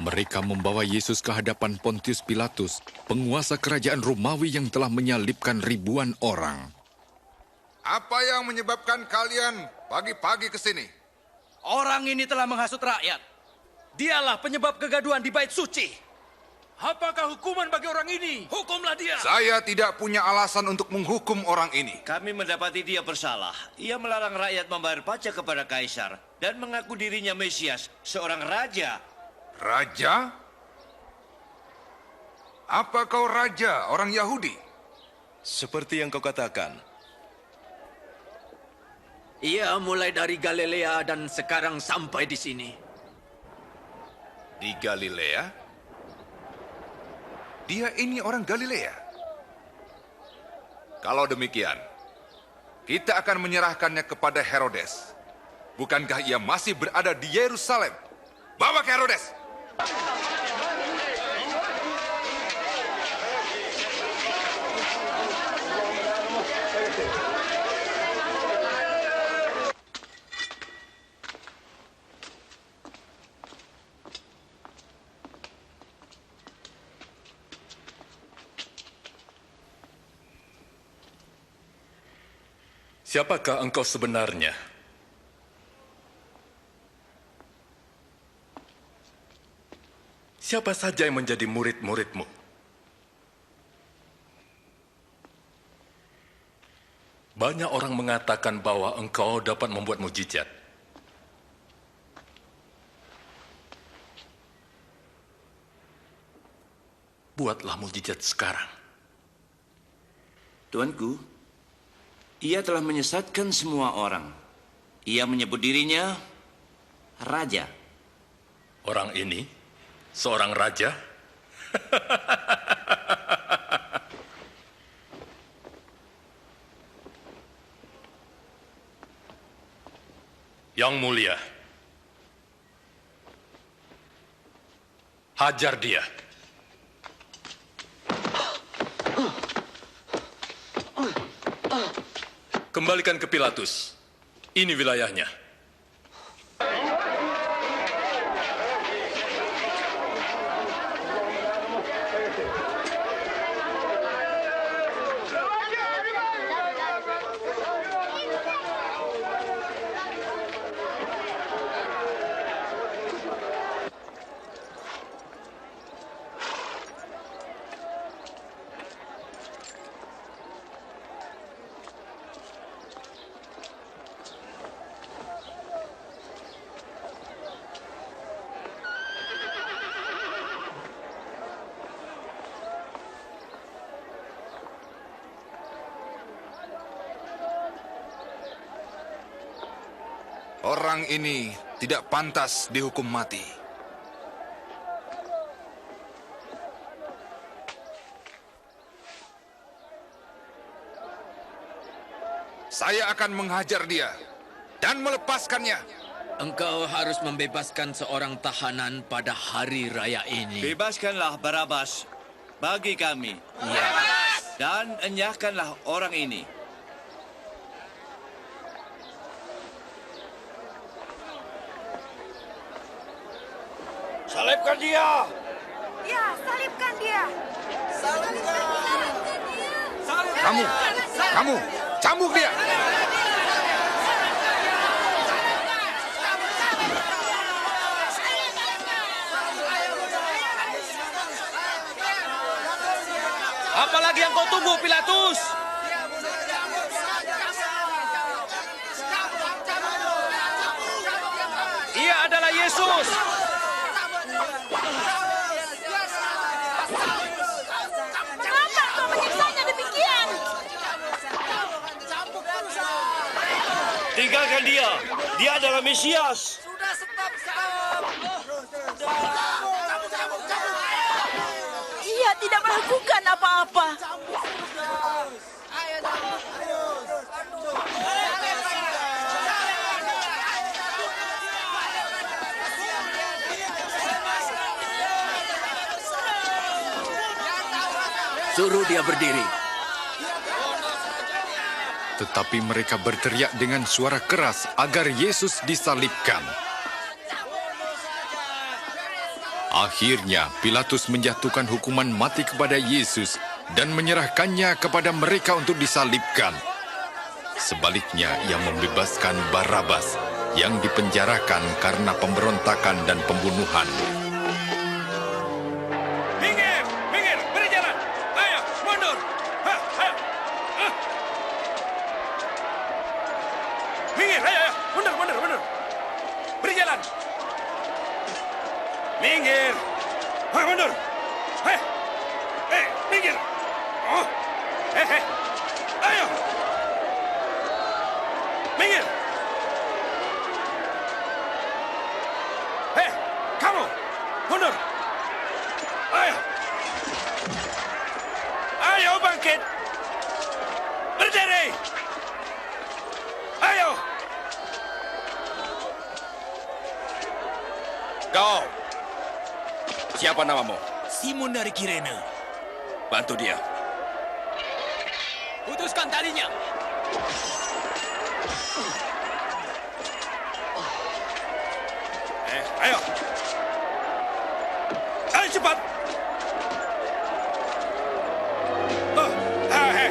Mereka membawa Yesus ke hadapan Pontius Pilatus, penguasa kerajaan Romawi yang telah menyalibkan ribuan orang. Apa yang menyebabkan kalian pagi-pagi ke sini? Orang ini telah menghasut rakyat. Dialah penyebab kegaduhan di bait suci. Apakah hukuman bagi orang ini? Hukumlah dia. Saya tidak punya alasan untuk menghukum orang ini. Kami mendapati dia bersalah. Ia melarang rakyat membayar pajak kepada Kaisar dan mengaku dirinya Mesias, seorang raja. Raja? Apa kau raja orang Yahudi? Seperti yang kau katakan. Ia mulai dari Galilea dan sekarang sampai di sini. Di Galilea? Dia ini orang Galilea. Kalau demikian, kita akan menyerahkannya kepada Herodes. Bukankah ia masih berada di Yerusalem? Bawa ke Herodes! Siapakah engkau sebenarnya? Siapa saja yang menjadi murid-muridmu? Banyak orang mengatakan bahwa engkau dapat membuat mujizat. Buatlah mujizat sekarang. Tuanku, ia telah menyesatkan semua orang. Ia menyebut dirinya raja. Orang ini seorang raja? Yang mulia, hajar dia. Kembalikan ke Pilatus. Ini wilayahnya. Orang ini tidak pantas dihukum mati. Saya akan menghajar dia dan melepaskannya. Engkau harus membebaskan seorang tahanan pada hari raya ini. Bebaskanlah Barabas bagi kami. Ya. Dan enyahkanlah orang ini. Salibkan dia! Ya, salibkan dia. Kamu, cambuk dia! Apalagi yang kau tunggu, Pilatus? Ia adalah Yesus. Kenapa kau menyiksanya demikian? Tinggalkan dia! Dia adalah Mesias! Ia tidak melakukan apa-apa. Suruh dia berdiri. Tetapi mereka berteriak dengan suara keras agar Yesus disalibkan. Akhirnya Pilatus menjatuhkan hukuman mati kepada Yesus dan menyerahkannya kepada mereka untuk disalibkan. Sebaliknya ia membebaskan Barabas yang dipenjarakan karena pemberontakan dan pembunuhan. Minggir, minggir, beri jalan. Ayo, mundur. Minggir, ayo, mundur, mundur, mundur. Beri jalan. Minggir. Mundur. Minggir. Oh. Ayo. Minggir. Kamu. Mundur. Ayo. Ayo bangkit. Berdiri. Ayo. Kau! Siapa namamu? Simon dari Kirene. Bantu dia. Putuskan talinya. Ayo. Ayo cepat. Ayo.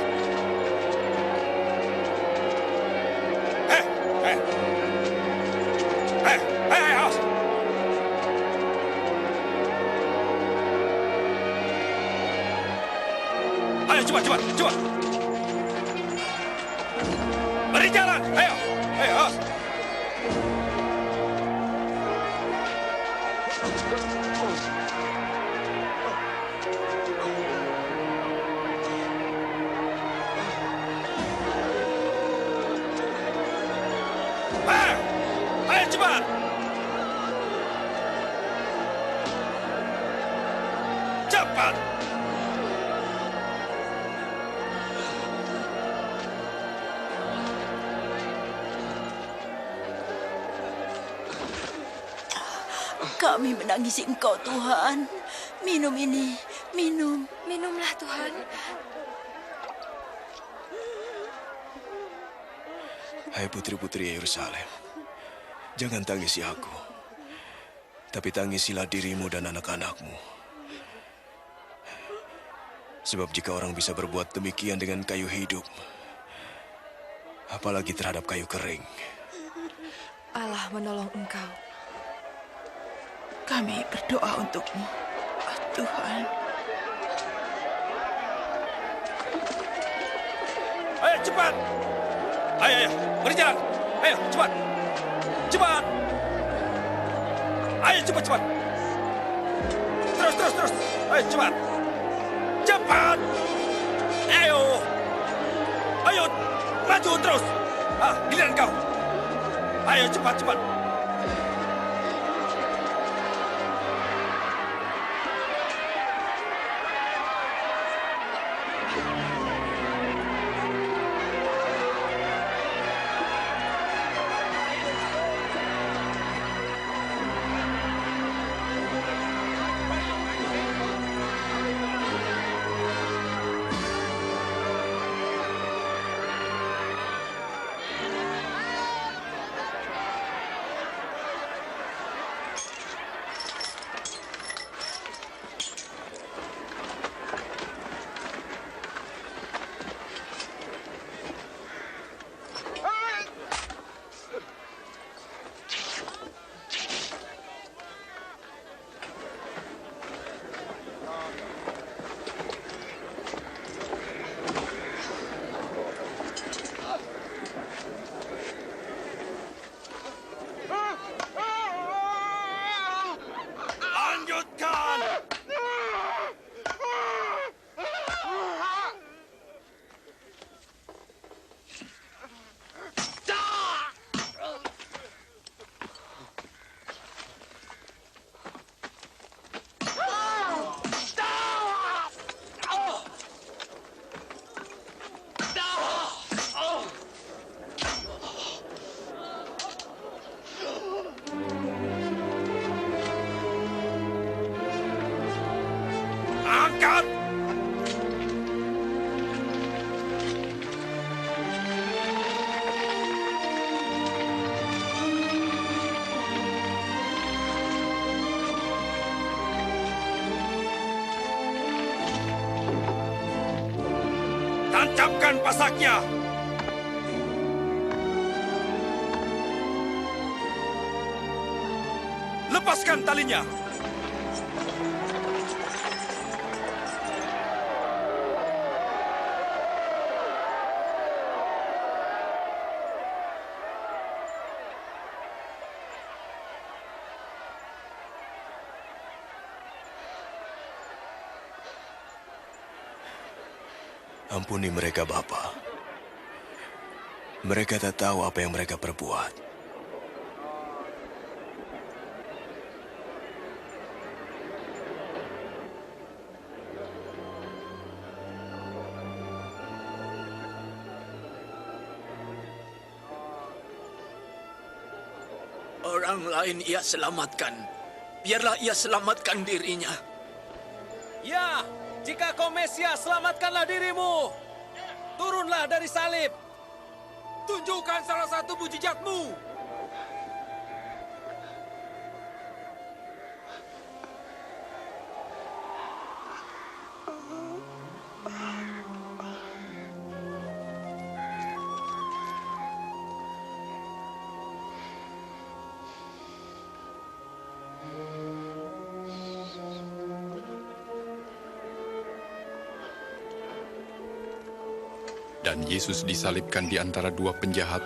Ayo cepat. Beri jalan. Ayo. Ayo cepat. Cepat. Kami menangisi Engkau, Tuhan. Minum ini, minum. Minumlah, Tuhan. Hai putri-putri Yerusalem, jangan tangisi aku, tapi tangisilah dirimu dan anak-anakmu. Sebab jika orang bisa berbuat demikian dengan kayu hidup, apalagi terhadap kayu kering. Allah menolong engkau. Kami berdoa untukmu, Tuhan. Ayo cepat. Ayo, berjalan. Ayo, cepat. Cepat. Ayo, cepat. Terus. Ayo, cepat. Cepat. Ayo, maju terus. Giliran kau. Ayo cepat-cepat. Tancapkan pasaknya. Lepaskan talinya. Ampuni mereka, Bapa. Mereka tak tahu apa yang mereka perbuat. Orang lain ia selamatkan. Biarlah ia selamatkan dirinya. Ya, jika kau Mesias, selamatkanlah dirimu. Turunlah dari salib. Tunjukkan salah satu mujizatmu. Dan Yesus disalibkan di antara dua penjahat,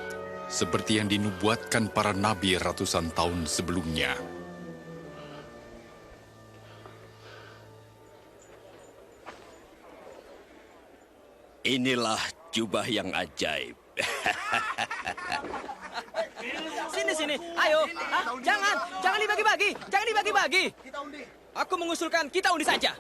seperti yang dinubuatkan para nabi ratusan tahun sebelumnya. Inilah jubah yang ajaib. Sini. Ayo. Jangan dibagi-bagi. Jangan dibagi-bagi. Aku mengusulkan kita undi saja.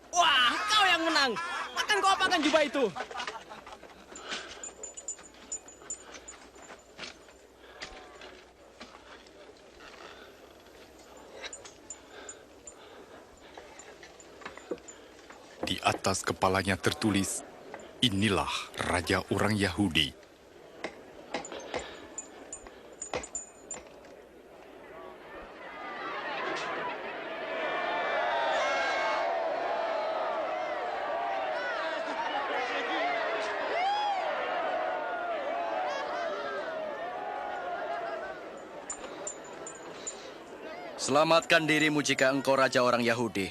Wah, kau yang menang. Akan kau apakan jubah itu? Di atas kepalanya tertulis, "Inilah Raja orang Yahudi." Selamatkan dirimu jika engkau raja orang Yahudi.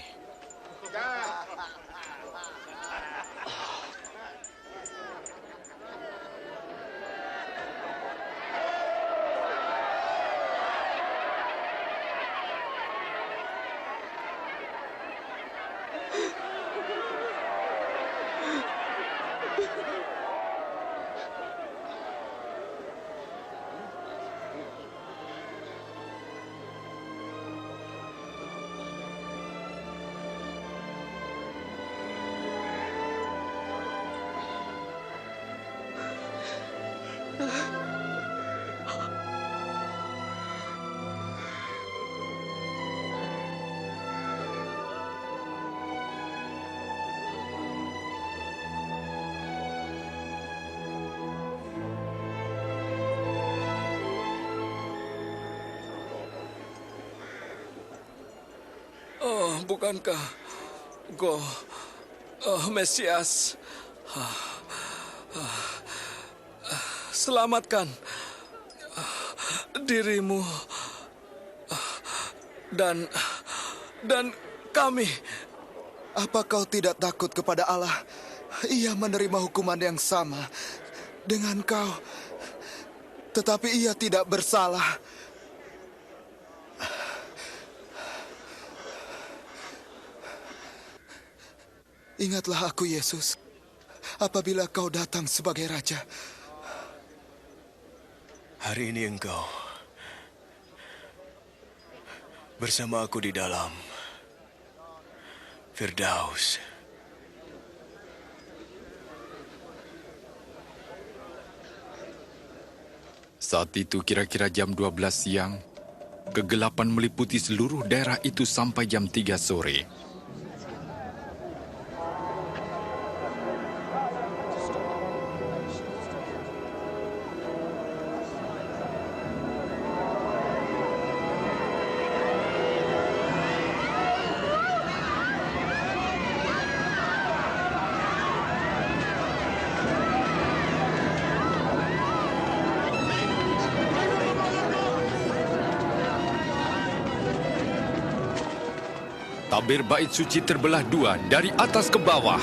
Oh, bukankah Engkau Mesias? Selamatkan dirimu dan kami. Apa kau tidak takut kepada Allah? Ia menerima hukuman yang sama dengan kau, tetapi ia tidak bersalah. Ingatlah aku, Yesus, apabila kau datang sebagai Raja. Hari ini engkau bersama aku di dalam Firdaus. Saat itu kira-kira jam 12 siang, kegelapan meliputi seluruh daerah itu sampai jam 3 sore. Tabir bait suci terbelah dua dari atas ke bawah.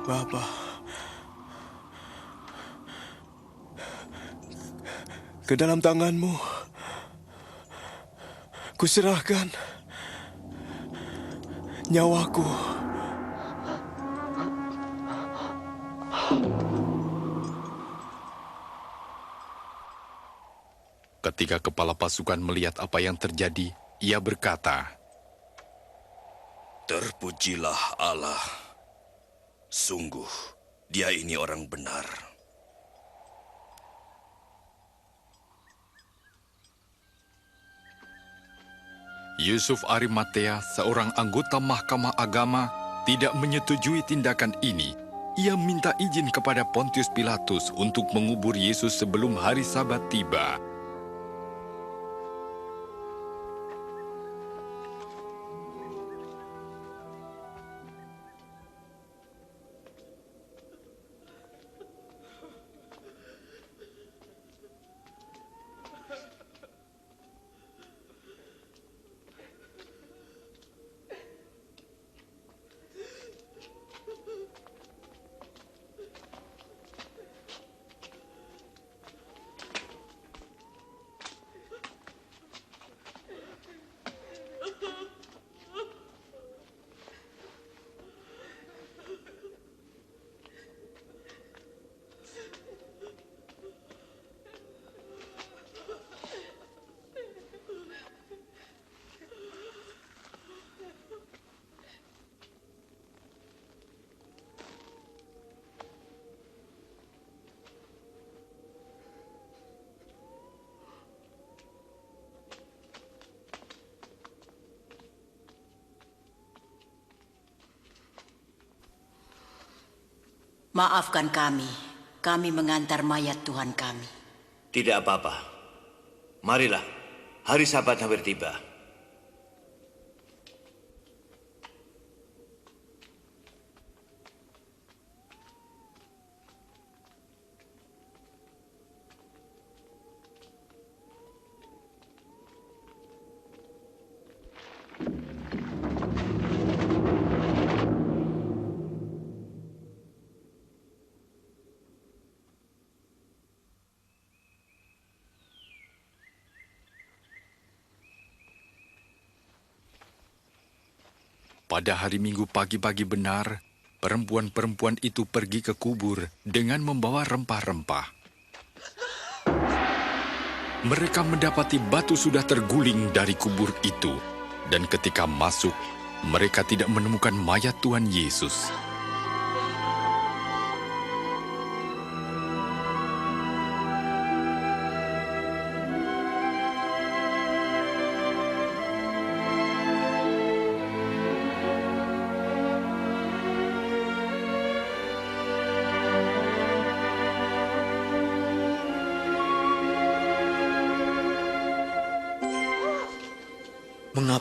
Bapa, ke dalam tangan-Mu kuserahkan nyawaku. Ketika kepala pasukan melihat apa yang terjadi, ia berkata, "Terpujilah Allah. Sungguh, dia ini orang benar." Yusuf Arimatea, seorang anggota Mahkamah Agama, tidak menyetujui tindakan ini. Ia minta izin kepada Pontius Pilatus untuk mengubur Yesus sebelum hari Sabat tiba. Maafkan kami mengantar mayat Tuhan kami. Tidak apa-apa. Marilah, hari Sabat hampir tiba. Pada hari Minggu pagi-pagi benar, perempuan-perempuan itu pergi ke kubur dengan membawa rempah-rempah. Mereka mendapati batu sudah terguling dari kubur itu, dan ketika masuk, mereka tidak menemukan mayat Tuhan Yesus.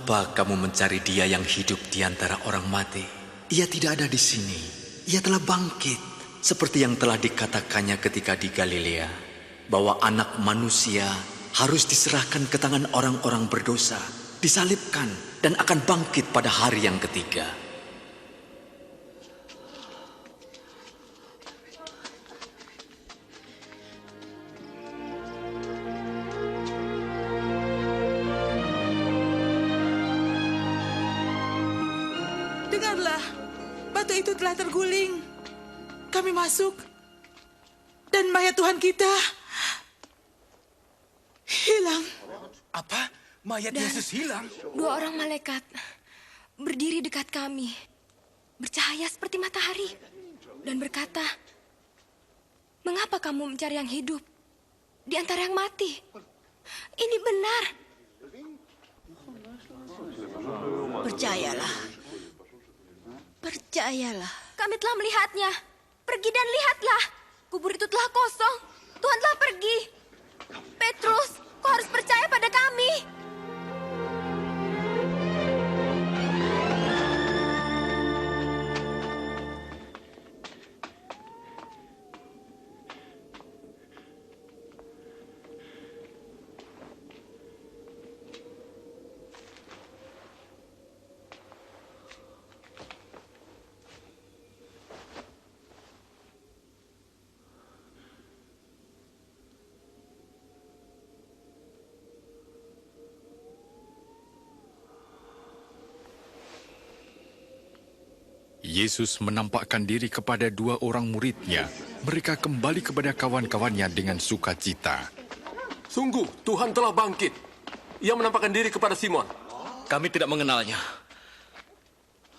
Mengapa kamu mencari Dia yang hidup di antara orang mati? Ia tidak ada di sini. Ia telah bangkit, seperti yang telah dikatakannya ketika di Galilea, bahwa Anak Manusia harus diserahkan ke tangan orang-orang berdosa, disalibkan, dan akan bangkit pada hari yang ketiga. Dengarlah, batu itu telah terguling. Kami masuk, dan mayat Tuhan kita hilang. Apa? Mayat Yesus hilang? 2 orang malaikat berdiri dekat kami, bercahaya seperti matahari, dan berkata, "Mengapa kamu mencari yang hidup di antara yang mati? Ini benar." Percayalah. Percayalah. Kami telah melihatnya. Pergi dan lihatlah. Kubur itu telah kosong. Tuhan telah pergi. Petrus, kau harus percaya pada kami. Yesus menampakkan diri kepada 2 orang murid-Nya. Mereka kembali kepada kawan-kawannya dengan sukacita. Sungguh, Tuhan telah bangkit. Ia menampakkan diri kepada Simon. Kami tidak mengenalnya.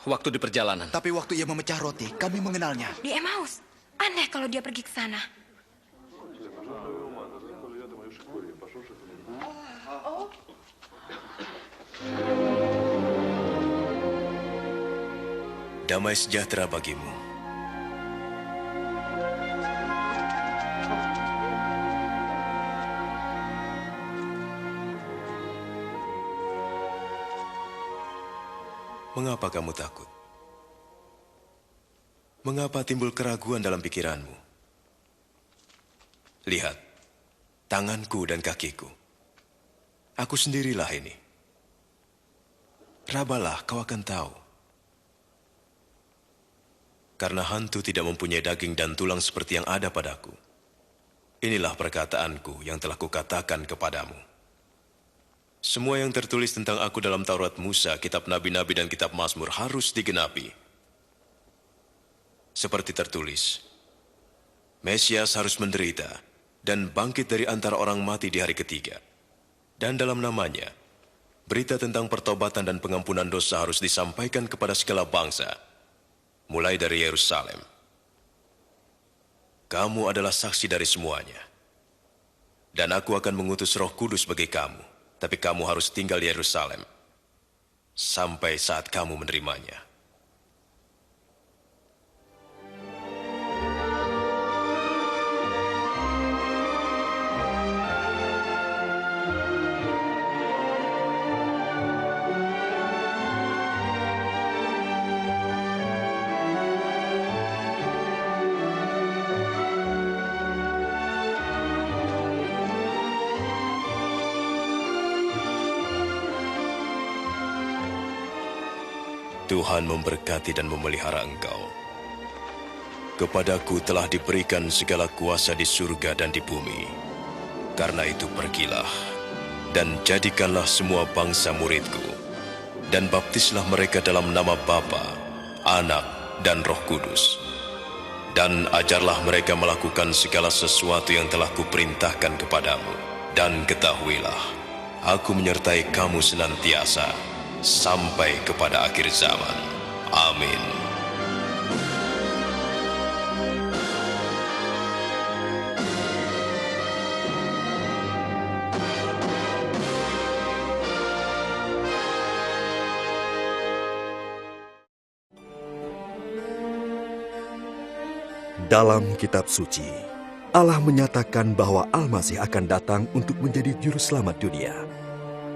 Waktu di perjalanan. Tapi waktu ia memecah roti, kami mengenalnya. Di Emmaus. Aneh kalau dia pergi ke sana. Damai sejahtera bagimu. Mengapa kamu takut? Mengapa timbul keraguan dalam pikiranmu? Lihat, tanganku dan kakiku. Aku sendirilah ini. Rabalah, kau akan tahu. Karena hantu tidak mempunyai daging dan tulang seperti yang ada padaku. Inilah perkataanku yang telah kukatakan kepadamu. Semua yang tertulis tentang aku dalam Taurat Musa, kitab Nabi-Nabi dan kitab Mazmur harus digenapi. Seperti tertulis, Mesias harus menderita dan bangkit dari antara orang mati di hari ketiga. Dan dalam namanya, berita tentang pertobatan dan pengampunan dosa harus disampaikan kepada segala bangsa, mulai dari Yerusalem. Kamu adalah saksi dari semuanya. Dan aku akan mengutus Roh Kudus bagi kamu. Tapi kamu harus tinggal di Yerusalem sampai saat kamu menerimanya. Tuhan memberkati dan memelihara engkau. Kepadaku telah diberikan segala kuasa di surga dan di bumi. Karena itu pergilah, dan jadikanlah semua bangsa muridku, dan baptislah mereka dalam nama Bapa, Anak, dan Roh Kudus. Dan ajarlah mereka melakukan segala sesuatu yang telah kuperintahkan kepadamu. Dan ketahuilah, aku menyertai kamu senantiasa, sampai kepada akhir zaman. Amin. Dalam kitab suci, Allah menyatakan bahwa Al-Masih akan datang untuk menjadi juru selamat dunia.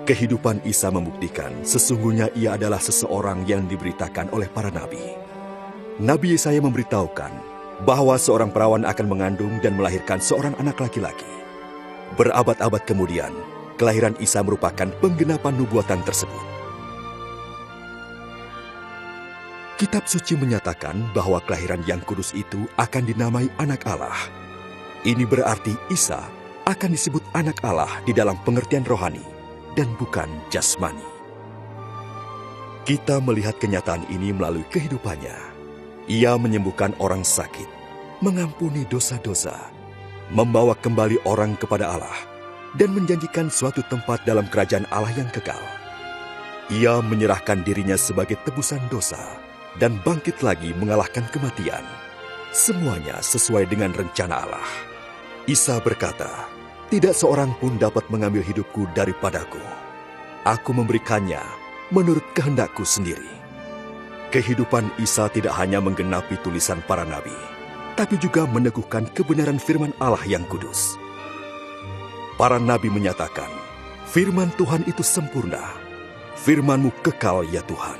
Kehidupan Isa membuktikan sesungguhnya ia adalah seseorang yang diberitakan oleh para nabi. Nabi Yesaya memberitahukan bahwa seorang perawan akan mengandung dan melahirkan seorang anak laki-laki. Berabad-abad kemudian, kelahiran Isa merupakan penggenapan nubuatan tersebut. Kitab suci menyatakan bahwa kelahiran yang kudus itu akan dinamai anak Allah. Ini berarti Isa akan disebut anak Allah di dalam pengertian rohani dan bukan jasmani. Kita melihat kenyataan ini melalui kehidupannya. Ia menyembuhkan orang sakit, mengampuni dosa-dosa, membawa kembali orang kepada Allah, dan menjanjikan suatu tempat dalam kerajaan Allah yang kekal. Ia menyerahkan dirinya sebagai tebusan dosa dan bangkit lagi mengalahkan kematian. Semuanya sesuai dengan rencana Allah. Isa berkata, "Tidak seorang pun dapat mengambil hidupku daripadaku. Aku memberikannya menurut kehendakku sendiri." Kehidupan Isa tidak hanya menggenapi tulisan para nabi, tapi juga meneguhkan kebenaran firman Allah yang kudus. Para nabi menyatakan, firman Tuhan itu sempurna, firman-Mu kekal ya Tuhan.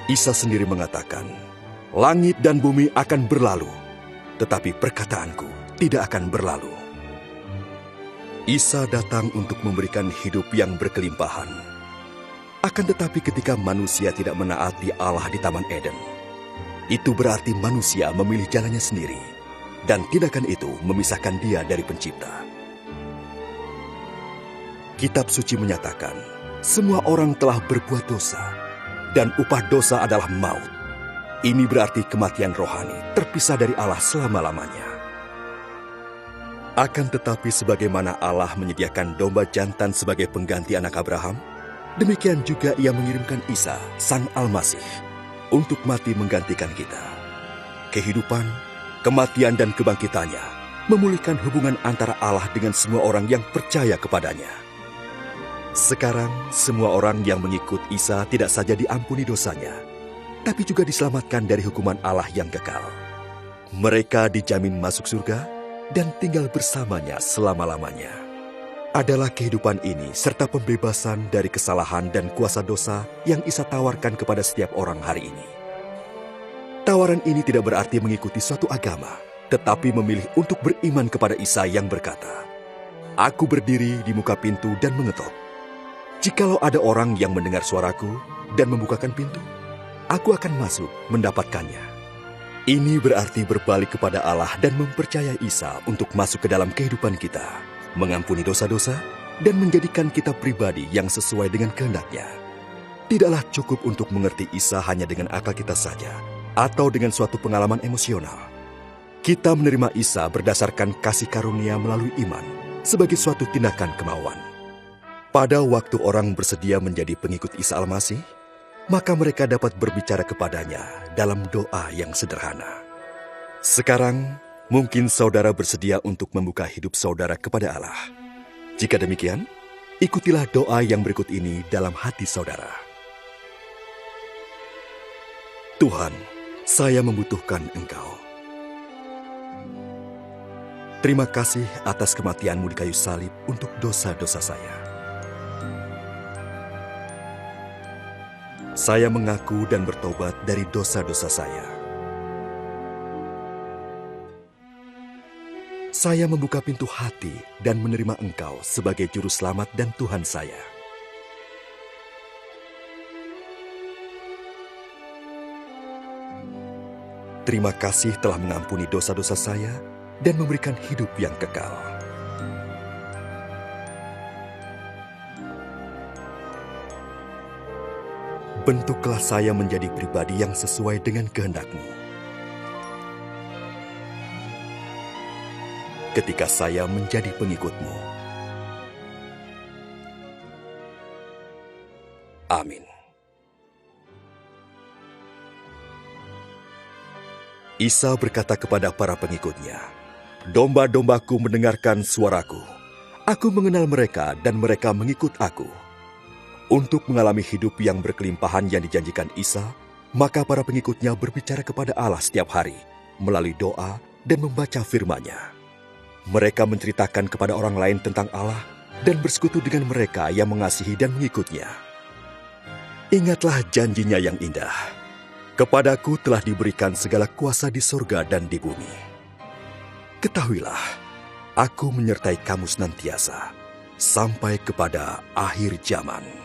Isa sendiri mengatakan, langit dan bumi akan berlalu, tetapi perkataanku tidak akan berlalu. Isa datang untuk memberikan hidup yang berkelimpahan. Akan tetapi ketika manusia tidak menaati Allah di Taman Eden, itu berarti manusia memilih jalannya sendiri, dan tindakan itu memisahkan dia dari Pencipta. Kitab suci menyatakan, semua orang telah berbuat dosa, dan upah dosa adalah maut. Ini berarti kematian rohani, terpisah dari Allah selama-lamanya. Akan tetapi sebagaimana Allah menyediakan domba jantan sebagai pengganti anak Abraham, demikian juga Ia mengirimkan Isa, Sang Almasih, untuk mati menggantikan kita. Kehidupan, kematian, dan kebangkitannya memulihkan hubungan antara Allah dengan semua orang yang percaya kepadanya. Sekarang, semua orang yang mengikut Isa tidak saja diampuni dosanya, tapi juga diselamatkan dari hukuman Allah yang kekal. Mereka dijamin masuk surga dan tinggal bersamanya selama-lamanya. Adalah kehidupan ini serta pembebasan dari kesalahan dan kuasa dosa yang Isa tawarkan kepada setiap orang hari ini. Tawaran ini tidak berarti mengikuti suatu agama, tetapi memilih untuk beriman kepada Isa yang berkata, "Aku berdiri di muka pintu dan mengetok. Jikalau ada orang yang mendengar suaraku dan membukakan pintu, aku akan masuk mendapatkannya." Ini berarti berbalik kepada Allah dan mempercayai Isa untuk masuk ke dalam kehidupan kita, mengampuni dosa-dosa, dan menjadikan kita pribadi yang sesuai dengan kehendak-Nya. Tidaklah cukup untuk mengerti Isa hanya dengan akal kita saja, atau dengan suatu pengalaman emosional. Kita menerima Isa berdasarkan kasih karunia melalui iman, sebagai suatu tindakan kemauan. Pada waktu orang bersedia menjadi pengikut Isa Almasih, maka mereka dapat berbicara kepadanya dalam doa yang sederhana. Sekarang, mungkin saudara bersedia untuk membuka hidup saudara kepada Allah. Jika demikian, ikutilah doa yang berikut ini dalam hati saudara. Tuhan, saya membutuhkan Engkau. Terima kasih atas kematian-Mu di kayu salib untuk dosa-dosa saya. Saya mengaku dan bertobat dari dosa-dosa saya. Saya membuka pintu hati dan menerima Engkau sebagai Juru Selamat dan Tuhan saya. Terima kasih telah mengampuni dosa-dosa saya dan memberikan hidup yang kekal. Bentuklah saya menjadi pribadi yang sesuai dengan kehendak-Mu. Ketika saya menjadi pengikut-Mu. Amin. Isa berkata kepada para pengikutnya, "Domba-dombaku mendengarkan suaraku. Aku mengenal mereka dan mereka mengikut aku." Untuk mengalami hidup yang berkelimpahan yang dijanjikan Isa, maka para pengikutnya berbicara kepada Allah setiap hari melalui doa dan membaca firman-Nya. Mereka menceritakan kepada orang lain tentang Allah dan bersekutu dengan mereka yang mengasihi dan mengikutnya. Ingatlah janjinya yang indah. Kepadaku telah diberikan segala kuasa di sorga dan di bumi. Ketahuilah, aku menyertai kamu senantiasa sampai kepada akhir zaman.